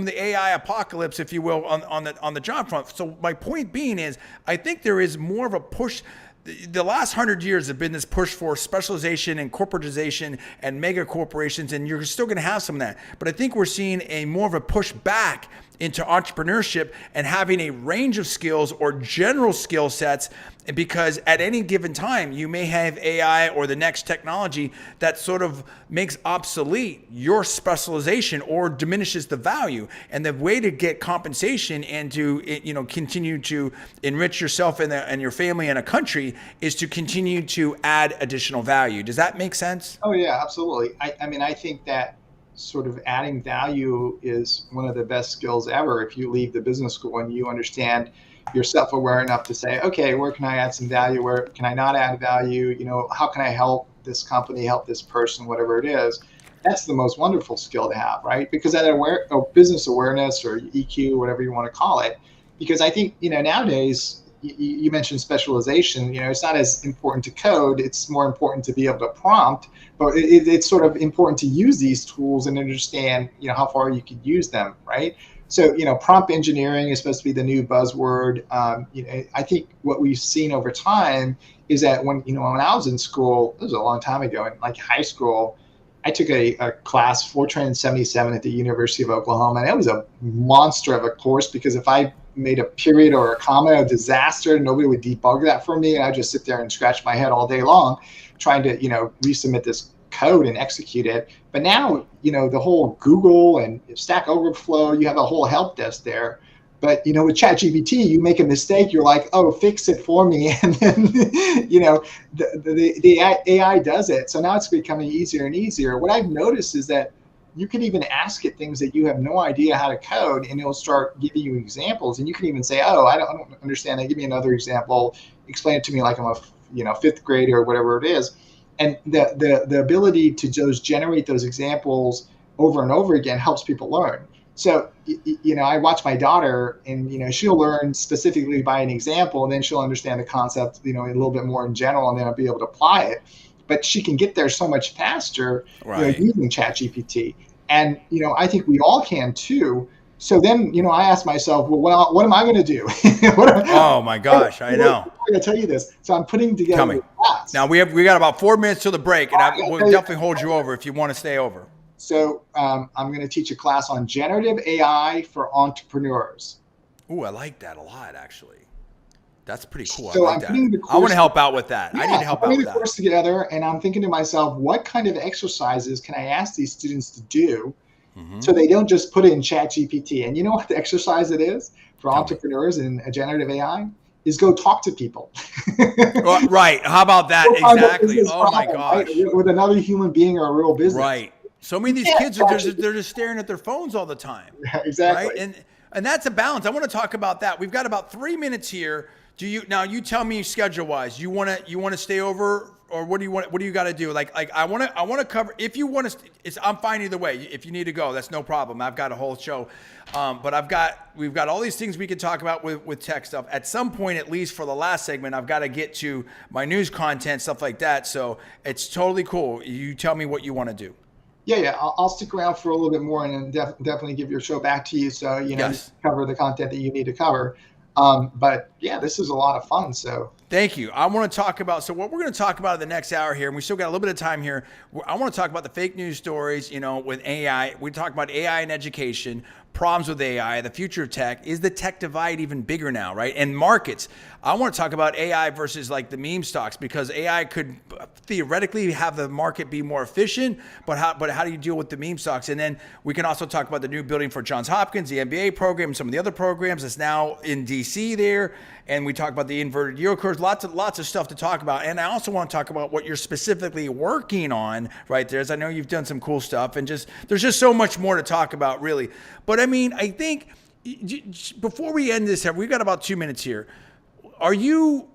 the AI apocalypse, if you will, on the job front. So my point being is, I think there is more of a push. The last 100 years have been this push for specialization and corporatization and mega corporations, and you're still going to have some of that. But I think we're seeing more of a push back into entrepreneurship and having a range of skills or general skill sets, because at any given time you may have AI or the next technology that sort of makes obsolete your specialization or diminishes the value. And the way to get compensation and to continue to enrich yourself and your family and a country is to continue to add additional value. Does that make sense? Oh yeah, absolutely. I think that sort of adding value is one of the best skills ever. If you leave the business school and you understand, you're self-aware enough to say, okay, where can I add some value? Where can I not add value? How can I help this company, help this person, whatever it is? That's the most wonderful skill to have, right? Because that business awareness or EQ, whatever you want to call it, because I think, nowadays, you mentioned specialization, it's not as important to code. It's more important to be able to prompt, but it's sort of important to use these tools and understand, how far you could use them, right? So, prompt engineering is supposed to be the new buzzword. I think what we've seen over time is that when I was in school, it was a long time ago, in like high school, I took a class, Fortran 77 at the University of Oklahoma, and it was a monster of a course because if I made a period or a comma, a disaster, nobody would debug that for me, and I'd just sit there and scratch my head all day long trying to, resubmit this code and execute it. But now, the whole Google and Stack Overflow, you have a whole help desk there. But, with ChatGPT, you make a mistake, you're like, oh, fix it for me. And then, the AI does it. So now it's becoming easier and easier. What I've noticed is that you can even ask it things that you have no idea how to code, and it'll start giving you examples. And you can even say, oh, I don't understand that. Give me another example. Explain it to me like I'm a fifth grader or whatever it is. And the ability to just generate those examples over and over again helps people learn. So, I watch my daughter, and, she'll learn specifically by an example, and then she'll understand the concept, a little bit more in general, and then I'll be able to apply it. But she can get there so much faster using ChatGPT. And, I think we all can too. So then, I ask myself, well, what am I going to do? Oh my gosh, I know. I'm going to tell you this. So I'm putting together a class. Now we got about 4 minutes till the break, and we'll definitely hold you over if you want to stay over. So I'm going to teach a class on generative AI for entrepreneurs. Ooh, I like that a lot, actually. That's pretty cool. So I like that. I want to help out with that. Yeah, I need to help out with that. I'm putting the course together, and I'm thinking to myself, what kind of exercises can I ask these students to do so they don't just put it in ChatGPT? And you know what the exercise it is for entrepreneurs in generative AI? Is go talk to people. Right. How about that? Exactly. Oh my gosh. Right? With another human being or a real business. Right. So many of these kids they're just staring at their phones all the time. Yeah, exactly. Right? And that's a balance. I want to talk about that. We've got about 3 minutes here. You tell me schedule wise. You want to stay over, or what do you got to do? Like I want to cover. If you want to, I'm fine either way. If you need to go, that's no problem. I've got a whole show, but we've got all these things we can talk about with tech stuff. At some point, at least for the last segment, I've got to get to my news content, stuff like that. So it's totally cool. You tell me what you want to do. Yeah. I'll stick around for a little bit more, and then definitely give your show back to you. So yes. Cover the content that you need to cover. But yeah, this is a lot of fun. So thank you. I want to talk about, so what we're going to talk about in the next hour here, and we still got a little bit of time here. I want to talk about the fake news stories, with AI. We talk about AI in education, problems with AI, the future of tech. Is the tech divide even bigger now, right? And markets. I want to talk about AI versus like the meme stocks, because AI could theoretically have the market be more efficient, but how do you deal with the meme stocks? And then we can also talk about the new building for Johns Hopkins, the MBA program, and some of the other programs that's now in DC there. And we talk about the inverted yield curves, lots of stuff to talk about. And I also want to talk about what you're specifically working on right there, as I know you've done some cool stuff, and there's just so much more to talk about, really. But I mean, I think before we end this, we've got about 2 minutes here. Are you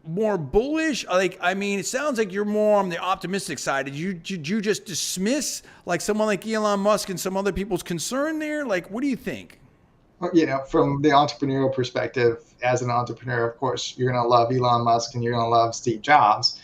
more bullish? It sounds like you're more on the optimistic side. Did you just dismiss like someone like Elon Musk and some other people's concern there? Like, what do you think? From the entrepreneurial perspective, as an entrepreneur, of course, you're going to love Elon Musk and you're going to love Steve Jobs.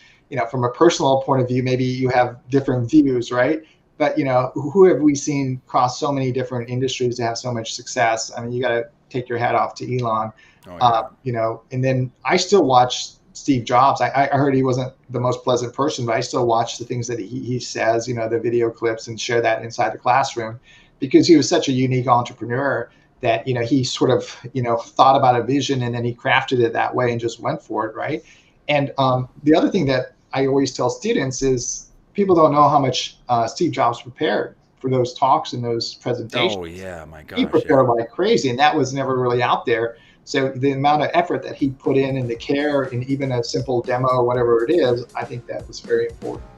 From a personal point of view, maybe you have different views, right? But, who have we seen cross so many different industries to have so much success? I mean, you got to take your hat off to Elon. Oh, yeah. And then I still watch Steve Jobs. I heard he wasn't the most pleasant person, but I still watch the things that he says, the video clips, and share that inside the classroom, because he was such a unique entrepreneur that, he sort of, thought about a vision, and then he crafted it that way and just went for it. Right. And the other thing that I always tell students is people don't know how much Steve Jobs prepared for those talks and those presentations. Oh yeah, my gosh. He prepared like crazy, and that was never really out there. So the amount of effort that he put in, and the care, and even a simple demo or whatever it is, I think that was very important.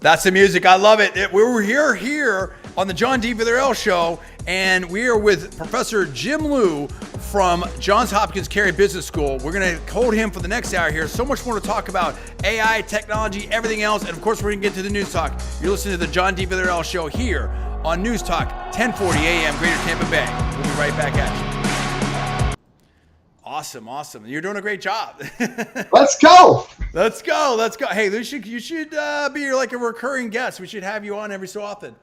That's the music. I love it. We were here on the John D. Villarreal Show, and we are with Professor Jim Liew from Johns Hopkins Carey Business School. We're going to hold him for the next hour here. So much more to talk about: AI, technology, everything else. And of course, we're going to get to the news talk. You're listening to the John D. Villarreal Show here on News Talk 1040 AM, Greater Tampa Bay. We'll be right back at you. Awesome. You're doing a great job. Let's go. Hey, you should be like a recurring guest. We should have you on every so often.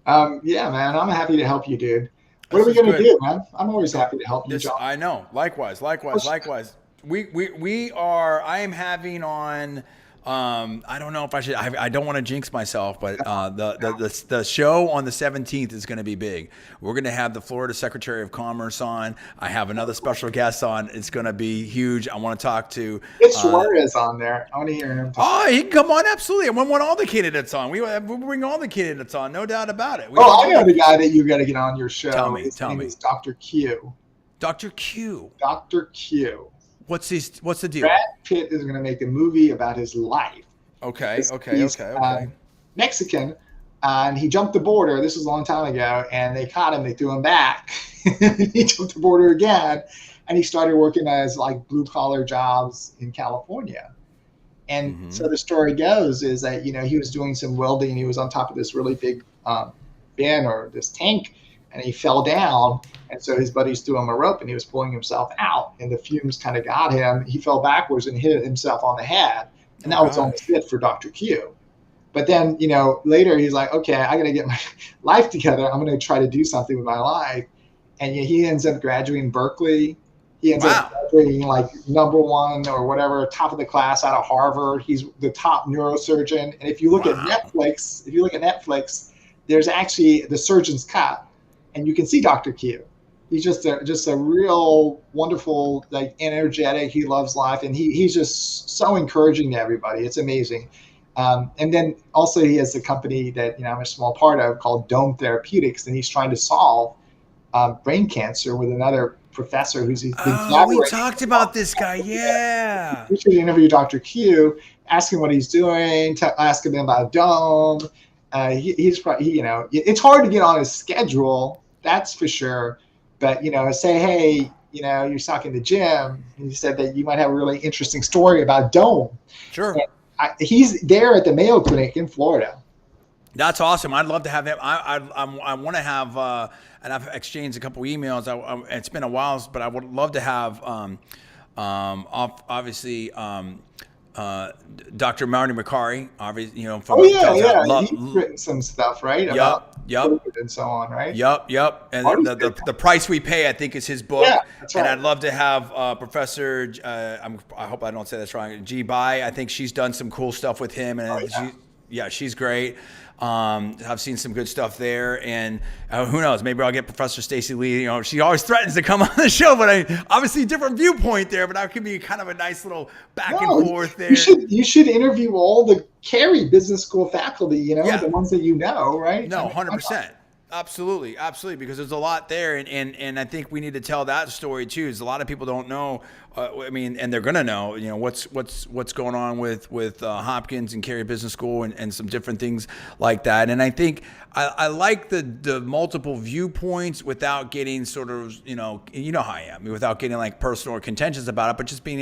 Yeah, man, I'm happy to help you, dude. What are This we is going to good. do, man? I'm always happy to help you, This John. I know. Likewise. We are. I am having on. I don't know if I should. I don't want to jinx myself, but the show on the 17th is going to be big. We're going to have the Florida Secretary of Commerce on. I have another special guest on. It's going to be huge. I want to talk to. Get Suarez on there. I want to hear him talk. Oh, he can come on, absolutely. And we want all the candidates on. We bring all the candidates on, no doubt about it. I know the guy that you got to get on your show. Tell me. His name is Dr. Q. Dr. Q. Dr. Q. What's the deal? Brad Pitt is going to make a movie about his life. Okay. He's Mexican, and he jumped the border. This was a long time ago, and they caught him. They threw him back. He jumped the border again, and he started working as like blue collar jobs in California. And so the story goes is that he was doing some welding. He was on top of this really big bin or this tank, and he fell down. And so his buddies threw him a rope, and he was pulling himself out, and the fumes kind of got him. He fell backwards and hit himself on the head, and that was almost it for Dr. Q. But then, later he's like, okay, I got to get my life together. I'm going to try to do something with my life. And he ends up graduating Berkeley. He ends up graduating like #1 or whatever, top of the class out of Harvard. He's the top neurosurgeon. And if you look at Netflix, there's actually the surgeon's cut, and you can see Dr. Q. He's just a real wonderful, like energetic. He loves life, and he's just so encouraging to everybody. It's amazing. And then also he has the company that I'm a small part of called Dome Therapeutics, and he's trying to solve brain cancer with another professor who's been collaborating. We talked about this guy. Yeah. We should interview Dr. Q, ask him what he's doing, ask him about Dome. He's probably, it's hard to get on his schedule, that's for sure. But, say, hey, you're talking to Jim, and he said that you might have a really interesting story about Dome. Sure. He's there at the Mayo Clinic in Florida. That's awesome. I'd love to have him. I want to have, and I've exchanged a couple emails. It's been a while, but I would love to have, obviously, Dr. Marty McCarry, obviously, from he's written some stuff, right? About COVID and so on, right? Yep. And the price we pay, I think, is his book. Yeah, that's right. And I'd love to have Professor. I hope I don't say this wrong. G. Bai. I think she's done some cool stuff with him, and she's great. I've seen some good stuff there, and who knows? Maybe I'll get Professor Stacy Lee. She always threatens to come on the show, but obviously different viewpoint there. But that could be kind of a nice little back and forth there. You should interview all the Carey Business School faculty. The ones that right? No, 100%. Absolutely, because there's a lot there, and I think we need to tell that story too. Is a lot of people don't know. And they're gonna know. What's going on with Hopkins and Carey Business School and some different things like that. And I think I like the multiple viewpoints without getting sort of how I am, without getting like personal or contentious about it, but just being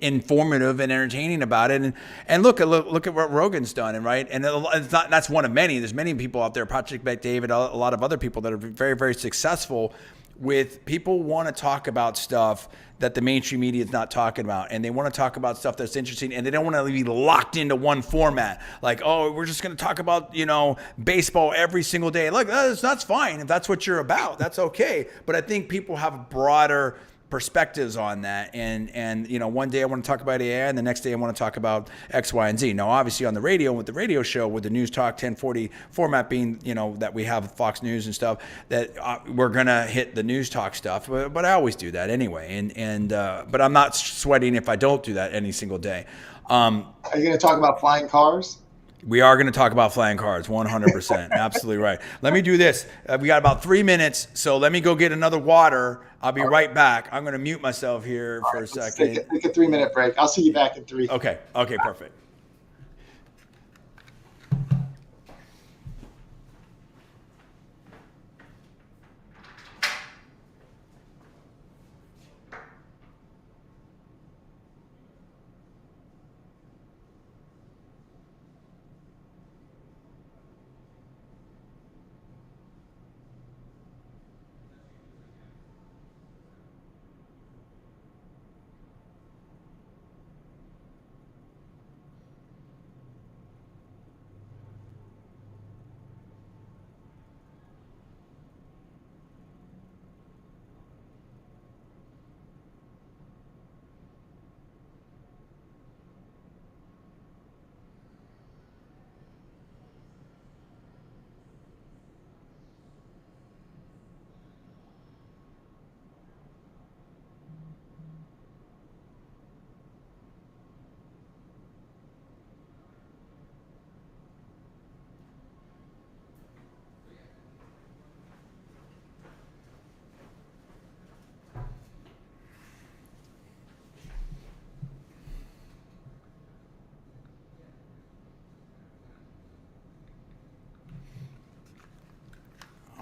informative and entertaining about it. And look at what Rogan's done, and it's not, that's one of many. There's many people out there, Patrick Bet-David, a lot of other people that are very, very successful. With people want to talk about stuff that the mainstream media is not talking about, and they want to talk about stuff that's interesting, and they don't want to be locked into one format. Like, we're just going to talk about baseball every single day. Look, that's fine if that's what you're about. That's okay. But I think people have broader perspectives on that, and one day I want to talk about AI, and the next day I want to talk about X, Y, and Z. Now, obviously on the radio, with the radio show, with the News Talk 1040 format being, that we have Fox News and stuff, that we're gonna hit the News Talk stuff, but I always do that anyway, but I'm not sweating if I don't do that any single day. Are you going to talk about flying cars? We are going to talk about flying cars, 100%. Absolutely right. Let me do this. We got about 3 minutes, so let me go get another water. I'll be right back. I'm going to mute myself here for a second. Take a 3-minute break. I'll see you back in 3. Okay, perfect.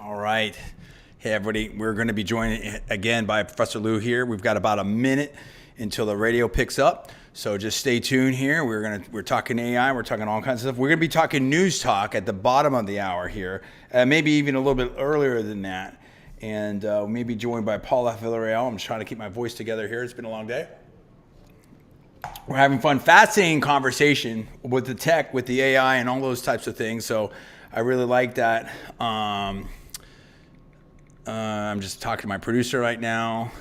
All right. Hey, everybody. We're going to be joined again by Professor Liew here. We've got about a minute until the radio picks up. So just stay tuned here. We're talking AI. We're talking all kinds of stuff. We're going to be talking news talk at the bottom of the hour here, maybe even a little bit earlier than that. And maybe joined by Paula Villarreal. I'm just trying to keep my voice together here. It's been a long day. We're having fun, fascinating conversation with the tech, with the AI, and all those types of things. So I really like that. I'm just talking to my producer right now.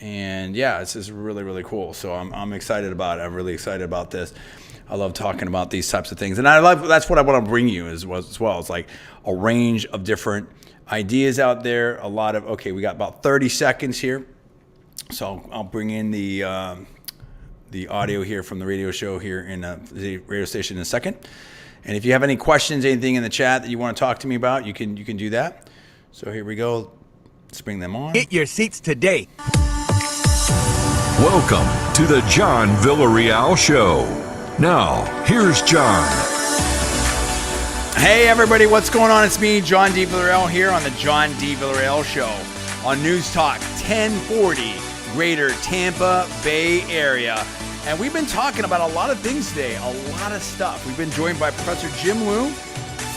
And yeah, this is really, really cool. So I'm excited about it. I'm really excited about this. I love talking about these types of things. And that's what I want to bring you as well. It's like a range of different ideas out there. Okay, we got about 30 seconds here. So I'll bring in the audio here from the radio show here in the radio station in a second. And if you have any questions, anything in the chat that you want to talk to me about, you can do that. So here we go. Let's bring them on. Get your seats today. Welcome to the John Villarreal Show. Now, here's John. Hey, everybody. What's going on? It's me, John D. Villarreal, here on the John D. Villarreal Show on News Talk 1040, Greater Tampa Bay Area. And we've been talking about a lot of things today, a lot of stuff. We've been joined by Professor Jim Liew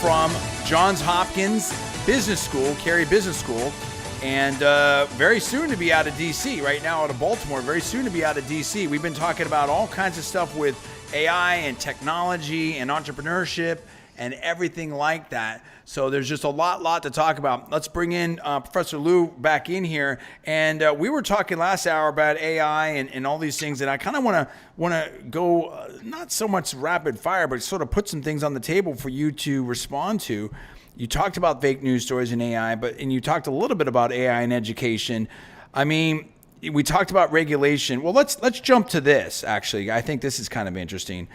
from Johns Hopkins Business School, Carey Business School, and very soon to be out of D.C., right now out of Baltimore, very soon to be out of D.C. We've been talking about all kinds of stuff with AI and technology and entrepreneurship and everything like that. So there's just a lot to talk about. Let's bring in Professor Liew back in here. And we were talking last hour about AI and all these things. And I kind of want to go not so much rapid fire, but sort of put some things on the table for you to respond to. You talked about fake news stories and AI, and you talked a little bit about AI in education. I mean, we talked about regulation. Well, let's jump to this, actually. I think this is kind of interesting.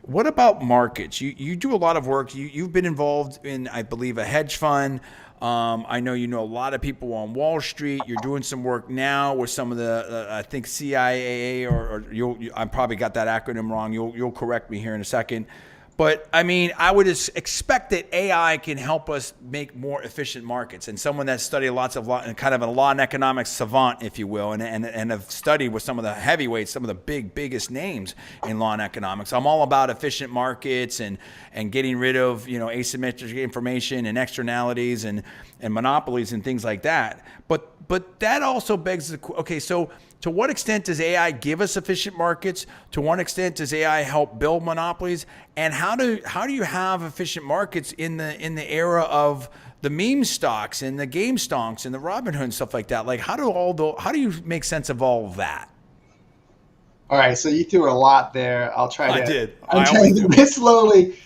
What about markets? You do a lot of work. You've been involved in, I believe, a hedge fund. I know you know a lot of people on Wall Street. You're doing some work now with some of the, I think CIAA, or I probably got that acronym wrong. You'll correct me here in a second. But I mean, I would expect that AI can help us make more efficient markets. And someone that's studied lots of law, and kind of a law and economics savant, if you will, and have studied with some of the heavyweights, some of the biggest names in law and economics. I'm all about efficient markets and getting rid of asymmetric information and externalities and monopolies and things like that. But that also begs so to what extent does AI give us efficient markets? To what extent does AI help build monopolies? And how do you have efficient markets in the era of the meme stocks and the game stonks and the Robinhood and stuff like that? Like how do you make sense of all of that? All right, so you threw a lot there. I'll try to. I did. I'm trying to do it slowly.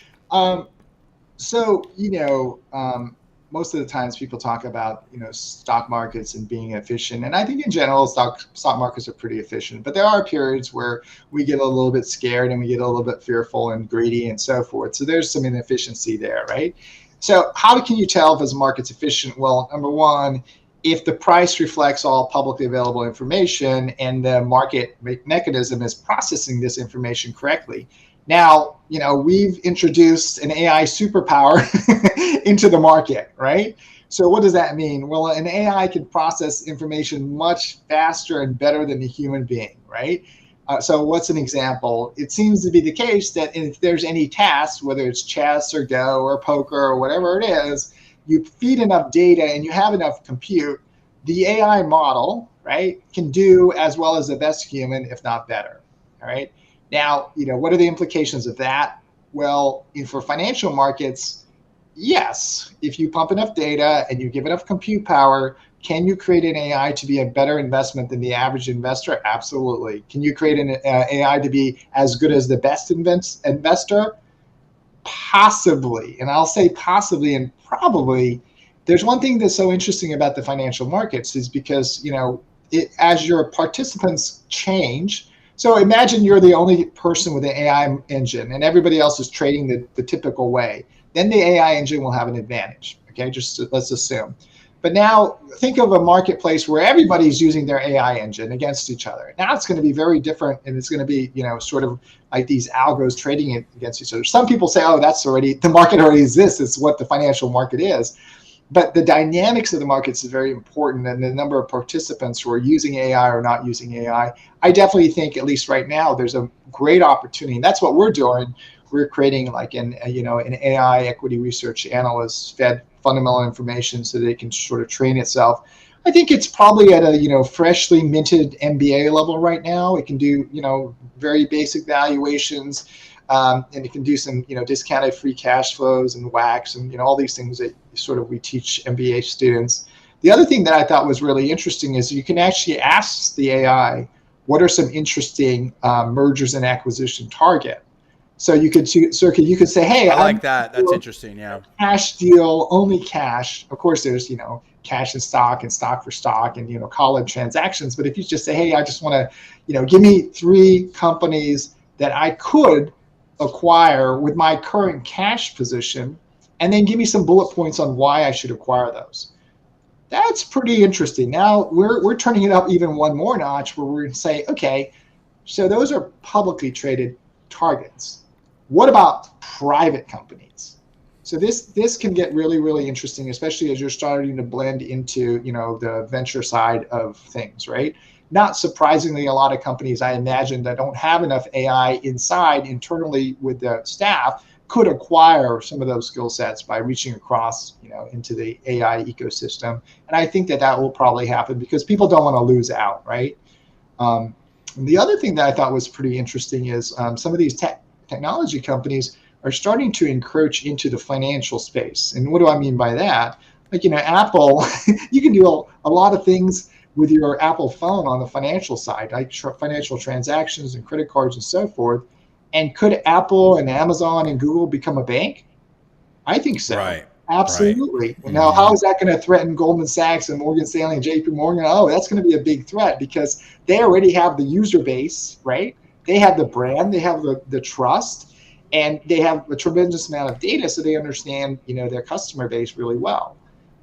Most of the times people talk about stock markets and being efficient, and I think in general stock markets are pretty efficient. But there are periods where we get a little bit scared and we get a little bit fearful and greedy and so forth. So there's some inefficiency there, right? So how can you tell if a market's efficient? Well, number one, if the price reflects all publicly available information and the market mechanism is processing this information correctly. Now, we've introduced an AI superpower into the market, right? So what does that mean? Well, an AI can process information much faster and better than a human being, right? So what's an example? It seems to be the case that if there's any task, whether it's chess or Go or poker or whatever it is, you feed enough data and you have enough compute, the AI model, right, can do as well as the best human, if not better, all right? Now, what are the implications of that? Well, for financial markets, yes, if you pump enough data and you give enough compute power, can you create an AI to be a better investment than the average investor? Absolutely. Can you create an AI to be as good as the best investor? Possibly. And I'll say possibly and probably. There's one thing that's so interesting about the financial markets is because, as your participants change, so imagine you're the only person with an AI engine and everybody else is trading the typical way. Then the AI engine will have an advantage. Okay, let's assume. But now think of a marketplace where everybody's using their AI engine against each other. Now it's going to be very different, and it's going to be, sort of like these algos trading it against each other. Some people say, oh, the market already exists. It's what the financial market is. But the dynamics of the markets is very important, and the number of participants who are using AI or not using AI. I definitely think, at least right now, there's a great opportunity. And that's what we're doing. We're creating like an AI equity research analyst fed fundamental information so that it can sort of train itself. I think it's probably at a freshly minted MBA level right now. It can do very basic valuations, and it can do some discounted free cash flows and WACs and all these things that we teach MBA students. The other thing that I thought was really interesting is you can actually ask the AI what are some interesting mergers and acquisition target. So you could say, hey, I like that. That's interesting. Yeah. Cash deal, only cash. Of course, there's cash and stock for stock and collared transactions. But if you just say, hey, I just want to give me 3 companies that I could acquire with my current cash position, and then give me some bullet points on why I should acquire those. That's pretty interesting. Now we're turning it up even one more notch, where we're going to say, okay, so those are publicly traded targets. What about private companies? So this can get really, really interesting, especially as you're starting to blend into the venture side of things, right? Not surprisingly, a lot of companies, I imagine, that don't have enough AI inside internally with the staff could acquire some of those skill sets by reaching across into the AI ecosystem. And I think that will probably happen because people don't want to lose out, right? And the other thing that I thought was pretty interesting is some of these technology companies are starting to encroach into the financial space. And what do I mean by that? Like, Apple, you can do a lot of things with your Apple phone on the financial side, like financial transactions and credit cards and so forth. And could Apple and Amazon and Google become a bank? I think so. Right. Absolutely. Right. Now, how is that going to threaten Goldman Sachs and Morgan Stanley and JP Morgan? Oh, that's going to be a big threat because they already have the user base, right? They have the brand, they have the trust, and they have a tremendous amount of data, so they understand, their customer base really well.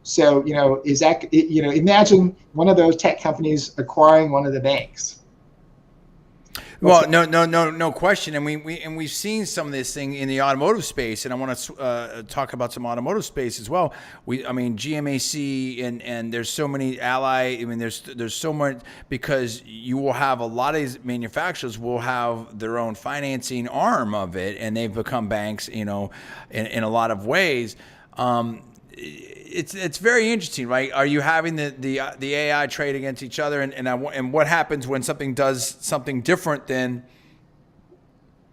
So, is that, imagine one of those tech companies acquiring one of the banks. Well, no question. And we've seen some of this thing in the automotive space, and I want to talk about some automotive space as well. GMAC and there's so many Ally. There's so much, because you will have a lot of these manufacturers will have their own financing arm of it, and they've become banks, in a lot of ways. It's very interesting, right? Are you having the AI trade against each other, and what happens when something does something different than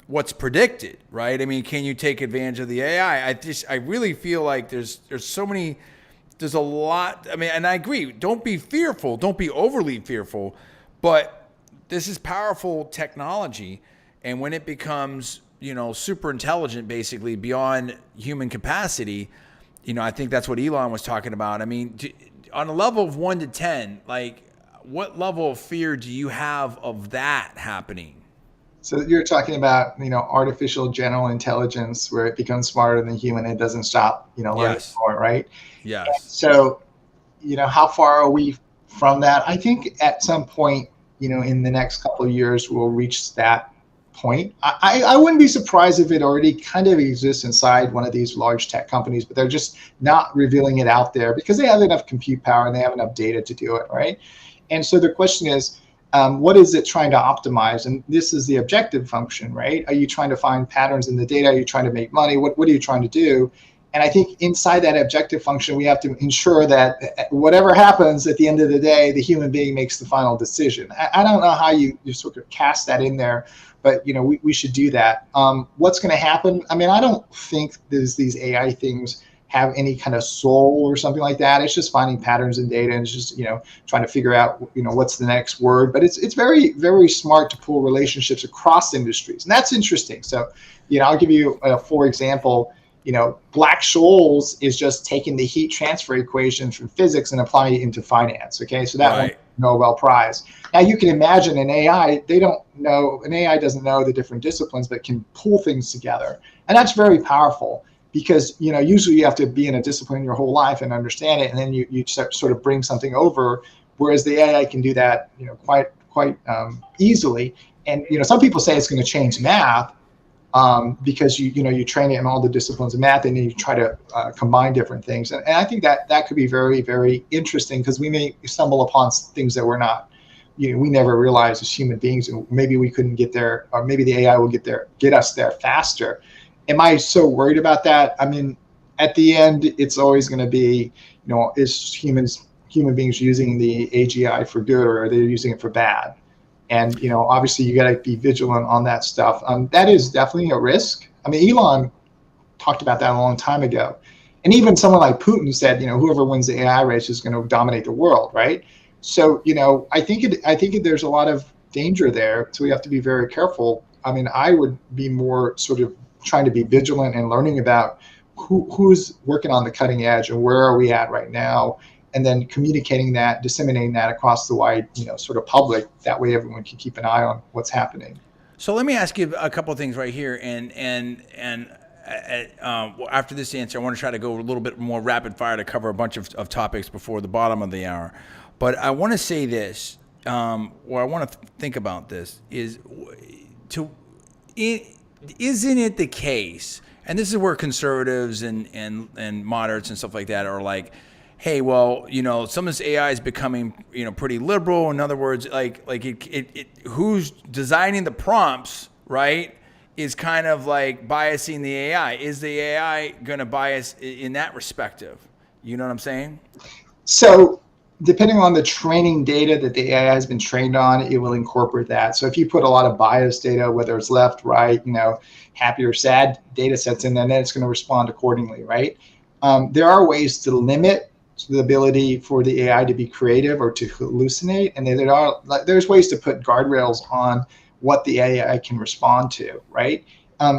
what's predicted, right? Can you take advantage of the AI? I really feel like there's a lot. And I agree. Don't be fearful. Don't be overly fearful. But this is powerful technology, and when it becomes super intelligent, basically beyond human capacity. I think that's what Elon was talking about. On a level of 1 to 10, like, what level of fear do you have of that happening? So you're talking about, artificial general intelligence, where it becomes smarter than human and it doesn't stop, learning more, right? Yes. And so, how far are we from that? I think at some point, in the next couple of years, we'll reach that point. I wouldn't be surprised if it already kind of exists inside one of these large tech companies, but they're just not revealing it out there because they have enough compute power and they have enough data to do it, right? And so the question is, what is it trying to optimize? And this is the objective function, right? Are you trying to find patterns in the data? Are you trying to make money? What are you trying to do? And I think inside that objective function, we have to ensure that whatever happens at the end of the day, the human being makes the final decision. I don't know how you sort of cast that in there, but we should do that. What's going to happen? I don't think these AI things have any kind of soul or something like that. It's just finding patterns in data and it's just trying to figure out what's the next word. But it's very, very smart to pull relationships across industries, and that's interesting. So I'll give you for example. Black-Scholes is just taking the heat transfer equation from physics and applying it into finance. Okay, so that won Nobel Prize. Now you can imagine an AI doesn't know the different disciplines, but can pull things together, and that's very powerful because, usually you have to be in a discipline your whole life and understand it. And then you sort of bring something over, whereas the AI can do that, quite easily. And, some people say it's going to change math, because you train it in all the disciplines of math, and then you try to combine different things. And I think that could be very, very interesting, because we may stumble upon things that we're not, we never realized as human beings, and maybe we couldn't get there, or maybe the AI will get us there faster. Am I so worried about that? I mean, at the end, it's always going to be, is human beings using the AGI for good, or are they using it for bad? And, obviously you got to be vigilant on that stuff. That is definitely a risk. I mean, Elon talked about that a long time ago. And even someone like Putin said, whoever wins the AI race is going to dominate the world, right? So, I think there's a lot of danger there. So we have to be very careful. I mean, I would be more sort of trying to be vigilant and learning about who's working on the cutting edge and where are we at right now, and then communicating that, disseminating that across the wide, sort of public. That way everyone can keep an eye on what's happening. So let me ask you a couple of things right here, and after this answer, I want to try to go a little bit more rapid fire to cover a bunch of topics before the bottom of the hour. But I want to say this, or I want to think about this, isn't it the case, and this is where conservatives and moderates and stuff like that are like, hey, well, some of this AI is becoming, pretty liberal. In other words, like who's designing the prompts, right, is kind of like biasing the AI. Is the AI going to bias in that respective? You know what I'm saying? So depending on the training data that the AI has been trained on, it will incorporate that. So if you put a lot of bias data, whether it's left, right, happy or sad data sets in there, then it's going to respond accordingly, right? There are ways to limit the ability for the AI to be creative or to hallucinate, and there's ways to put guardrails on what the AI can respond to, right?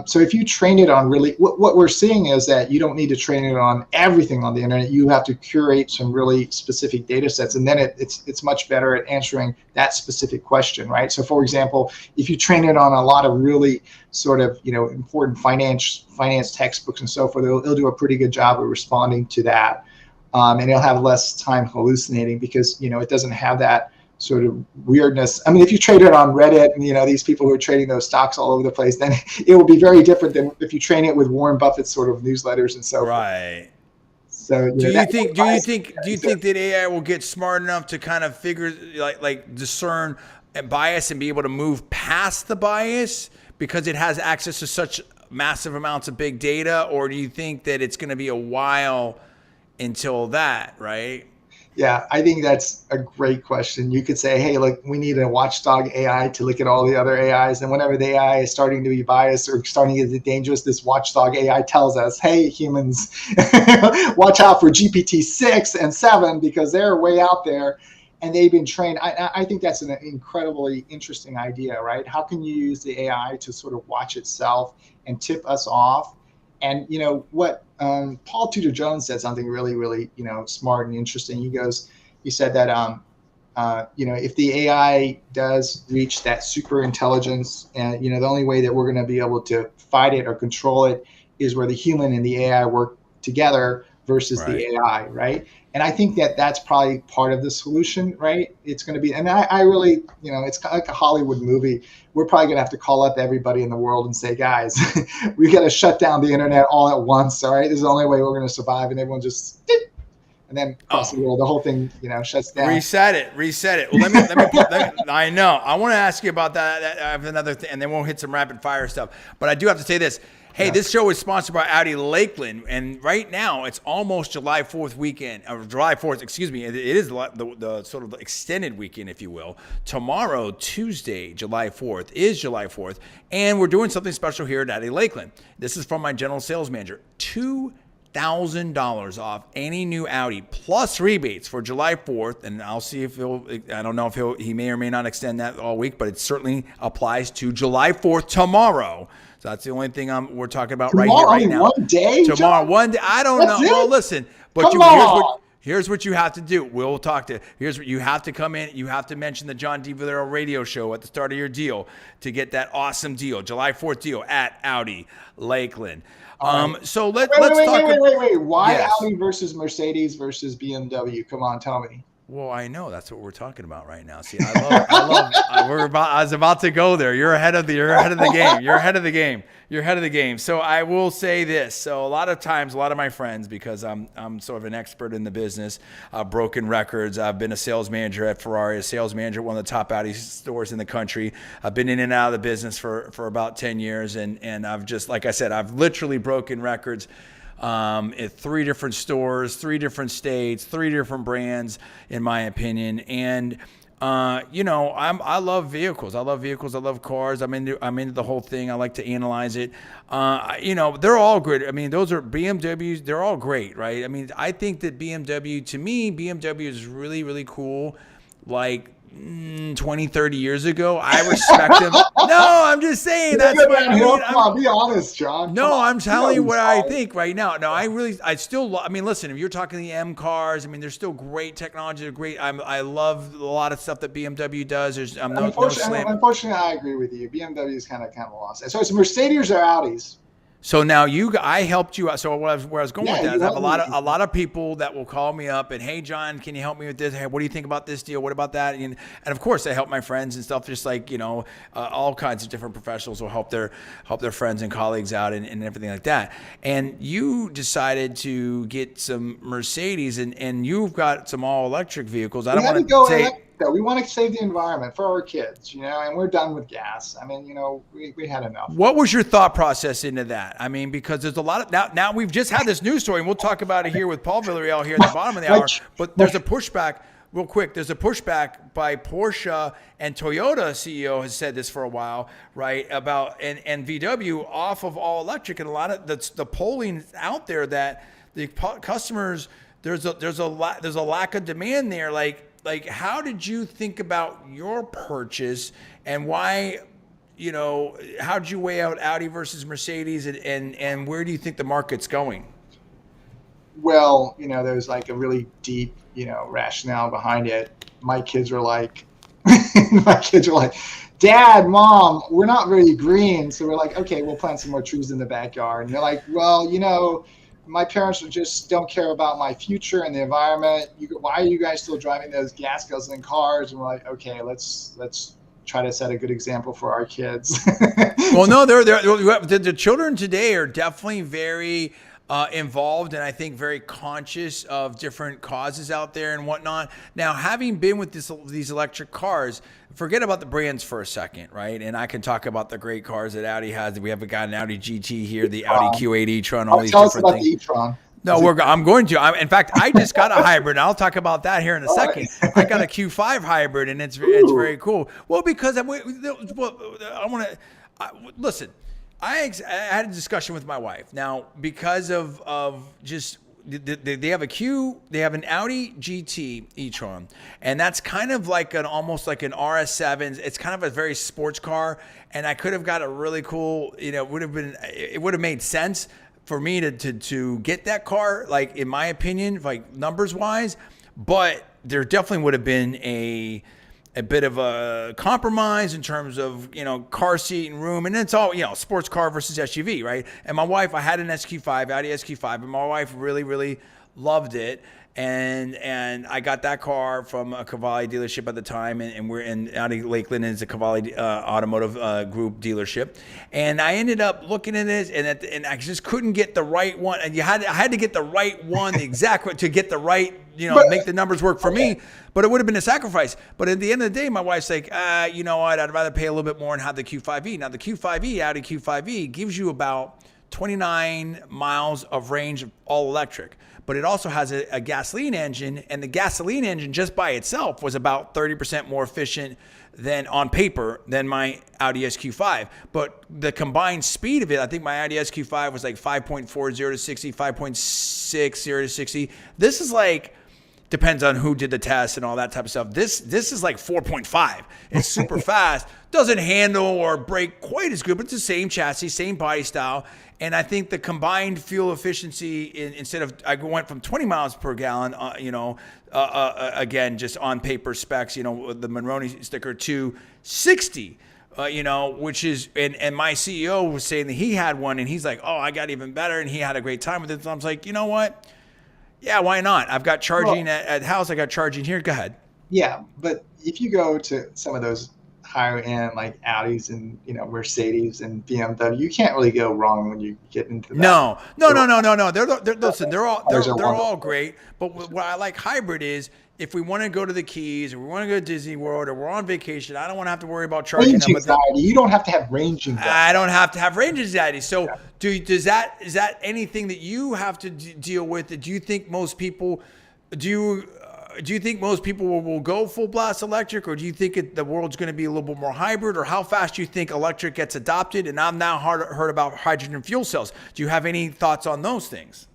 So if you train it on really, what we're seeing is that you don't need to train it on everything on the internet. You have to curate some really specific data sets, and then it's much better at answering that specific question, right? So for example, if you train it on a lot of really sort of, important finance textbooks and so forth, it'll do a pretty good job of responding to that. And it'll have less time hallucinating because, it doesn't have that sort of weirdness. I mean, if you trade it on Reddit and, these people who are trading those stocks all over the place, then it will be very different than if you train it with Warren Buffett's sort of newsletters and so forth. Right. So do you think that AI will get smart enough to kind of figure, like discern bias and be able to move past the bias because it has access to such massive amounts of big data? Or do you think that it's going to be a while until that, right? Yeah, I think that's a great question. You could say, hey, look, we need a watchdog AI to look at all the other AIs. And whenever the AI is starting to be biased or starting to get dangerous, this watchdog AI tells us, hey, humans, watch out for GPT-6 and 7 because they're way out there and they've been trained. I think that's an incredibly interesting idea, right? How can you use the AI to sort of watch itself and tip us off? And what Paul Tudor Jones said something really, really, smart and interesting. He said that, if the AI does reach that super intelligence, and the only way that we're going to be able to fight it or control it is where the human and the AI work together versus the AI, right? And I think that that's probably part of the solution, right? It's going to be, and I really, it's kind of like a Hollywood movie. We're probably going to have to call up everybody in the world and say, guys, we got to shut down the internet all at once, all right? This is the only way we're going to survive. And everyone just, and then across the world, the whole thing, shuts down. Reset it. Well, let me I know. I want to ask you about that. I have another thing, and then we'll hit some rapid fire stuff. But I do have to say this. Hey, this show is sponsored by Audi Lakeland, and right now it's almost July 4th weekend, or July 4th, excuse me. It is the sort of extended weekend, if you will. Tomorrow, Tuesday, July 4th, is July 4th, and we're doing something special here at Audi Lakeland. This is from my general sales manager. $2,000 off any new Audi plus rebates for July 4th, and I'll see if I don't know if he may or may not extend that all week, but it certainly applies to July 4th tomorrow. So that's the only thing we're talking about tomorrow, right now. One day? Tomorrow, one day. I don't know. It? Well, listen, but Here's what you have to do. We'll talk to. Here's what you have to come in. You have to mention the John D. Villarreal radio show at the start of your deal to get that awesome deal, July 4th deal at Audi Lakeland. So let's talk. Wait. Why Yes. Audi versus Mercedes versus BMW? Come on, tell me. Well, I know that's what we're talking about right now. See, I was about to go there. You're ahead of the game. So I will say this. So a lot of times, a lot of my friends, because I'm sort of an expert in the business, broken records. I've been a sales manager at Ferrari, a sales manager at one of the top Audi stores in the country. I've been in and out of the business for about 10 years. And I've just, like I said, I've literally broken records at 3 different stores, 3 different states, 3 different brands, in my opinion. And I love vehicles. I love cars. I'm into the whole thing. I like to analyze it. They're all great. I mean, those are BMWs. They're all great, right? I mean, I think that BMW is really, really cool. Like 20, 30 years ago, I respect them. No, I'm just saying that's what I mean. Come on, be honest, John. No, I'm telling you what I think right now. No, I still listen, if you're talking the M cars, I mean, there's still great technology. They're great. I love a lot of stuff that BMW does. Unfortunately, I agree with you. BMW is kind of lost. So it's Mercedes or Audis? So now I helped you out. So where I was going with that is I have a lot of people that will call me up and, hey, John, can you help me with this? Hey, what do you think about this deal? What about that? And of course I help my friends and stuff, just like, all kinds of different professionals will help their friends and colleagues out and everything like that. And you decided to get some Mercedes and you've got some all electric vehicles. I don't want to say we want to save the environment for our kids, and we're done with gas. I mean, we had enough. What was your thought process into that? I mean, because there's a lot of now we've just had this news story, and we'll talk about it here with Paul Villarreal here at the bottom of the hour. But there's a pushback, real quick. There's a pushback by Porsche, and Toyota CEO has said this for a while, right? About and VW off of all electric, and a lot of the polling out there that the customers there's a lack of demand there, Like, how did you think about your purchase and why, how did you weigh out Audi versus Mercedes and where do you think the market's going? Well, there's like a really deep, rationale behind it. My kids are like, Dad, Mom, we're not very green. So we're like, okay, we'll plant some more trees in the backyard. And they're like, well, my parents just don't care about my future and the environment. Why are you guys still driving those gas guzzling cars? And we're like, okay, let's try to set a good example for our kids. Well, no, the children today are definitely very involved and I think very conscious of different causes out there and whatnot. Now, having been with these electric cars, forget about the brands for a second, right? And I can talk about the great cars that Audi has. We have a Audi GT here, the Audi Q8 e-tron, all these different things. The e-tron. No, I'm going to. In fact, I just got a hybrid, and I'll talk about that here in a second. I got a Q5 hybrid, and it's very cool. Well, because I want to listen. I had a discussion with my wife. Now, because of just they have an Audi GT e-tron, and that's kind of like almost like an RS7. It's kind of a very sports car, and I could have got a really cool. It would have made sense for me to get that car, like in my opinion, like numbers wise, but there definitely would have been a bit of a compromise in terms of, car seat and room. And it's all, sports car versus SUV, right? And my wife, I had an SQ5, Audi SQ5, and my wife really, really loved it. And I got that car from a Cavalli dealership at the time, and we're in Audi Lakeland is a Cavalli automotive group dealership. And I ended up looking at this, and I just couldn't get the right one. And I had to get the right one, the exact one, to get the right, make the numbers work for me. But it would have been a sacrifice. But at the end of the day, my wife's like, you know what? I'd rather pay a little bit more and have the Q5e. Now the Q5e, Audi Q5e, gives you about 29 miles of range of all electric. But it also has a gasoline engine, and the gasoline engine just by itself was about 30% more efficient than on paper than my Audi SQ5. But the combined speed of it, I think my Audi SQ5 was like 5.40 to 60, 5.60 to 60. This is like Depends on who did the test and all that type of stuff. This is like 4.5. It's super fast. Doesn't handle or brake quite as good, but it's the same chassis, same body style. And I think the combined fuel efficiency, instead of, I went from 20 miles per gallon, again, just on paper specs, with the Monroney sticker, to 60. Which is, and my CEO was saying that he had one, and he's like, oh, I got even better, and he had a great time with it. So I was like, you know what? Yeah, why not? I've got charging at house. I got charging here. Go ahead. Yeah, but if you go to some of those higher end like Audis and Mercedes and BMW, you can't really go wrong when you get into that. No. Listen, they're all great. But what I like hybrid is, if we want to go to the Keys, or we want to go to Disney World, or we're on vacation, I don't want to have to worry about charging range anxiety. You don't have to have range anxiety. I don't have to have range anxiety. So, is that anything that you have to deal with? Do you think most people do you think most people will go full blast electric, or do you think the world's going to be a little bit more hybrid, or how fast do you think electric gets adopted? And I've now heard about hydrogen fuel cells. Do you have any thoughts on those things?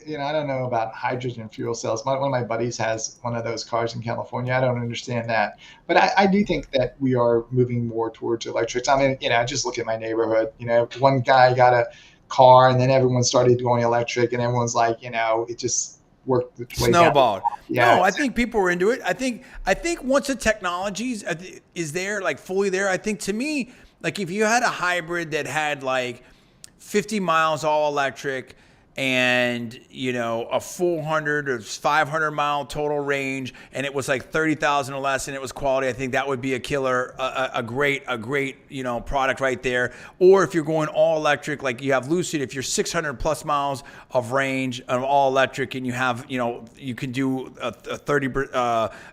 I don't know about hydrogen fuel cells. One of my buddies has one of those cars in California. I don't understand that. But I do think that we are moving more towards electrics. I mean, just look at my neighborhood. One guy got a car, and then everyone started going electric, and everyone's like, it just worked its way snowballed. Yeah, no, I think people are into it. I think once the technology is there, like fully there, I think, to me, like if you had a hybrid that had like 50 miles all electric, and a 400 or 500 mile total range, and it was like 30,000 or less, and it was quality, I think that would be a killer, a great product right there. Or if you're going all electric, like you have Lucid, if you're 600 plus miles of range of all electric, and you have you can do a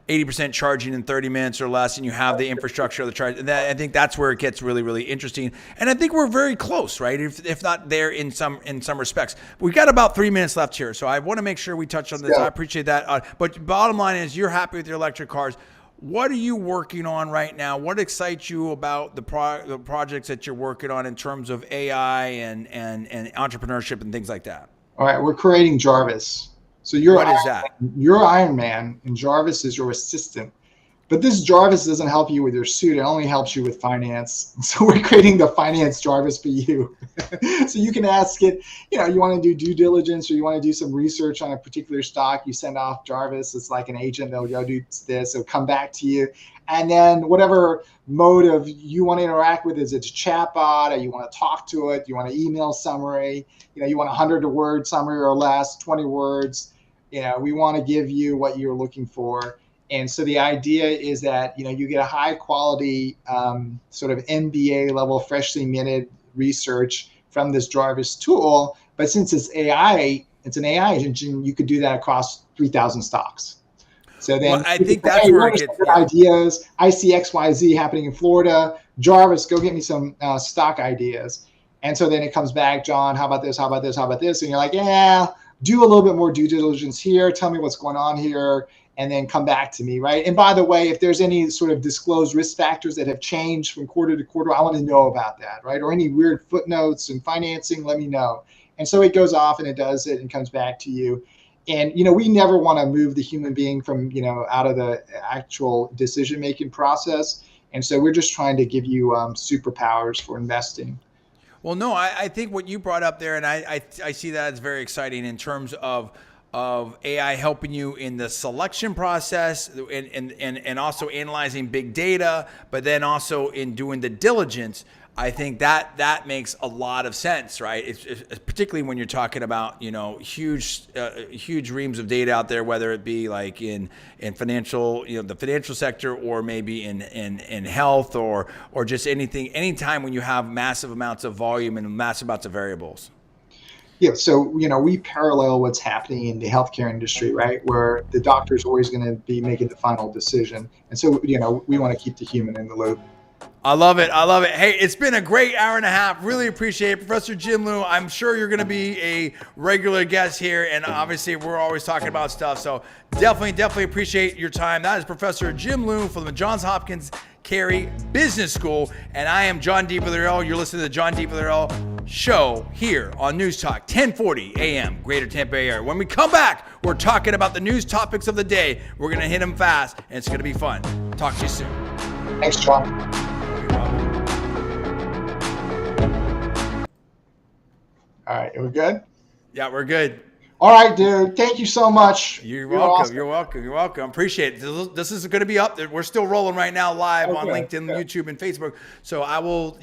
80% charging in 30 minutes or less, and you have the infrastructure of the charge. And I think that's where it gets really, really interesting. And I think we're very close, right? If not there in some respects. We've got about 3 minutes left here, so I want to make sure we touch on this. I appreciate that. But bottom line is, you're happy with your electric cars. What are you working on right now? What excites you about the projects that you're working on in terms of AI and entrepreneurship and things like that? All right, we're creating Jarvis. So what is that? You're Iron Man, and Jarvis is your assistant. But this Jarvis doesn't help you with your suit. It only helps you with finance. So we're creating the finance Jarvis for you. So you can ask it, you want to do due diligence, or you want to do some research on a particular stock. You send off Jarvis. It's like an agent. They'll go do this. It'll come back to you. And then whatever mode of you want to interact with, is it's a chatbot, or you want to talk to it, you want an email summary, you want 100-word summary or less, 20 words. We want to give you what you're looking for. And so the idea is that, you get a high quality sort of MBA level, freshly minted research from this Jarvis tool. But since it's AI, it's an AI engine, you could do that across 3,000 stocks. So then I think that's where it gets ideas. I see XYZ happening in Florida. Jarvis, go get me some stock ideas. And so then it comes back, John, how about this? How about this? How about this? And you're like, yeah, do a little bit more due diligence here. Tell me what's going on here. And then come back to me, right? And by the way, if there's any sort of disclosed risk factors that have changed from quarter to quarter, I want to know about that, right? Or any weird footnotes and financing, let me know. And so it goes off and it does it and comes back to you. And, we never want to move the human being from, out of the actual decision-making process. And so we're just trying to give you superpowers for investing. Well, no, I think what you brought up there, and I see that as very exciting in terms of AI helping you in the selection process and also analyzing big data, but then also in doing the diligence. I think that makes a lot of sense, right? It's particularly when you're talking about, huge reams of data out there, whether it be like in financial, the financial sector, or maybe in health, or just anytime when you have massive amounts of volume and massive amounts of variables. Yeah, so, we parallel what's happening in the healthcare industry, right? Where the doctor's always going to be making the final decision. And so, we want to keep the human in the loop. I love it. Hey, it's been a great hour and a half. Really appreciate it. Professor Jim Liew, I'm sure you're going to be a regular guest here. And obviously, we're always talking about stuff. So definitely appreciate your time. That is Professor Jim Liew from the Johns Hopkins Carey Business School. And I am John D. Villarreal. You're listening to the John D. Villarreal Show here on News Talk 1040 AM, Greater Tampa Bay area. When we come back, we're We're talking about the news topics of the day. We're going to hit them fast, and it's going to be fun. Talk to you soon. Thanks, John. All right, are we good? Yeah, we're good. All right, dude. Thank you so much. You're welcome. Awesome. You're welcome. You're welcome. Appreciate it. This is going to be up there. We're still rolling right now live on LinkedIn, YouTube, and Facebook. So I will,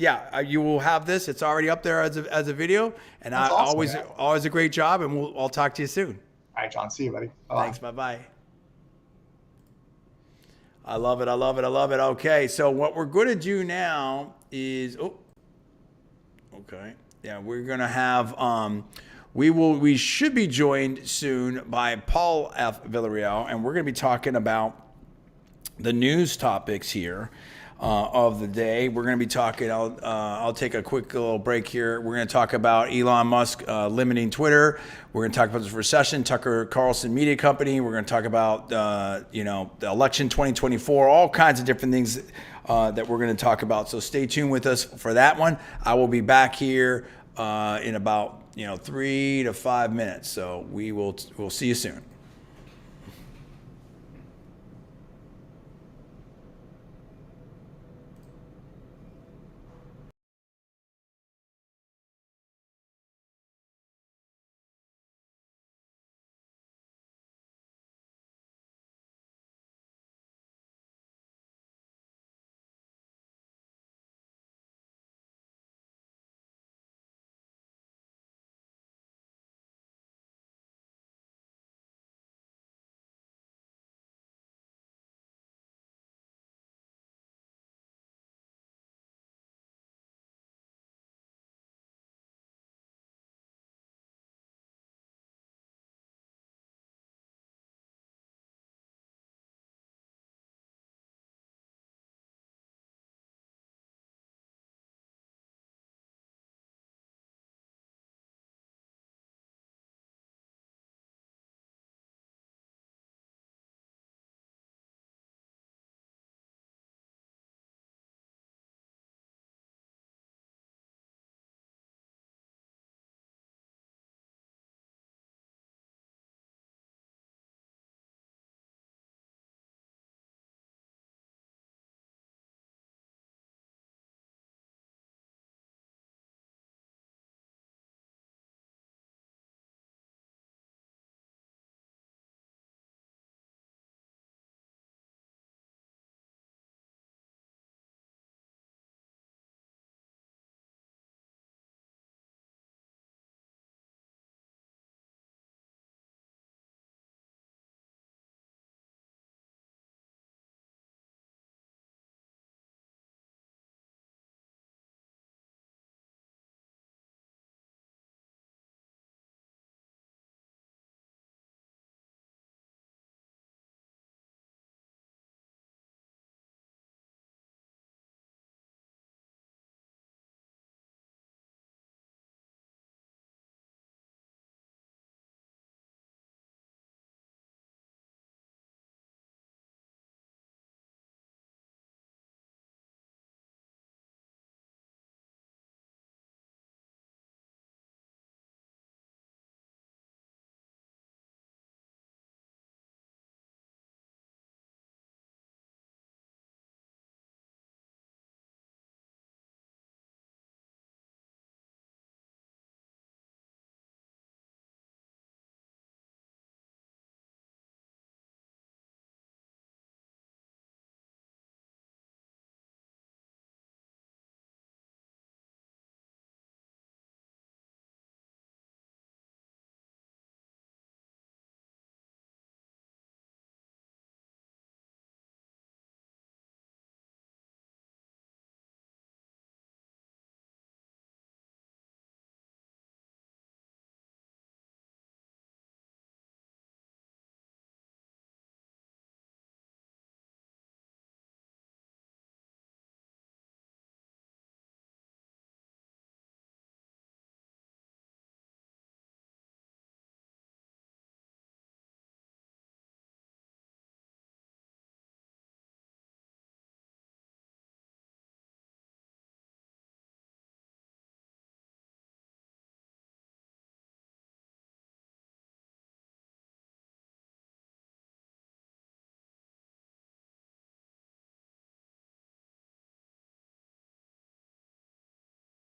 you will have this. It's already up there as a video. And That's awesome, always a great job. And I'll talk to you soon. All right, John. See you, buddy. Bye-bye. Thanks. Bye-bye. I love it. I love it. I love it. Okay. So what we're going to do now is, okay. Yeah, we're going to have, we should be joined soon by Paul F. Villarreal, and we're going to be talking about the news topics here of the day. We're going to be talking, I'll take a quick little break here. We're going to talk about Elon Musk limiting Twitter. We're going to talk about this recession, Tucker Carlson Media Company. We're going to talk about, the election 2024, all kinds of different things that we're going to talk about. So stay tuned with us for that one. I will be back here in about 3 to 5 minutes. So we'll see you soon.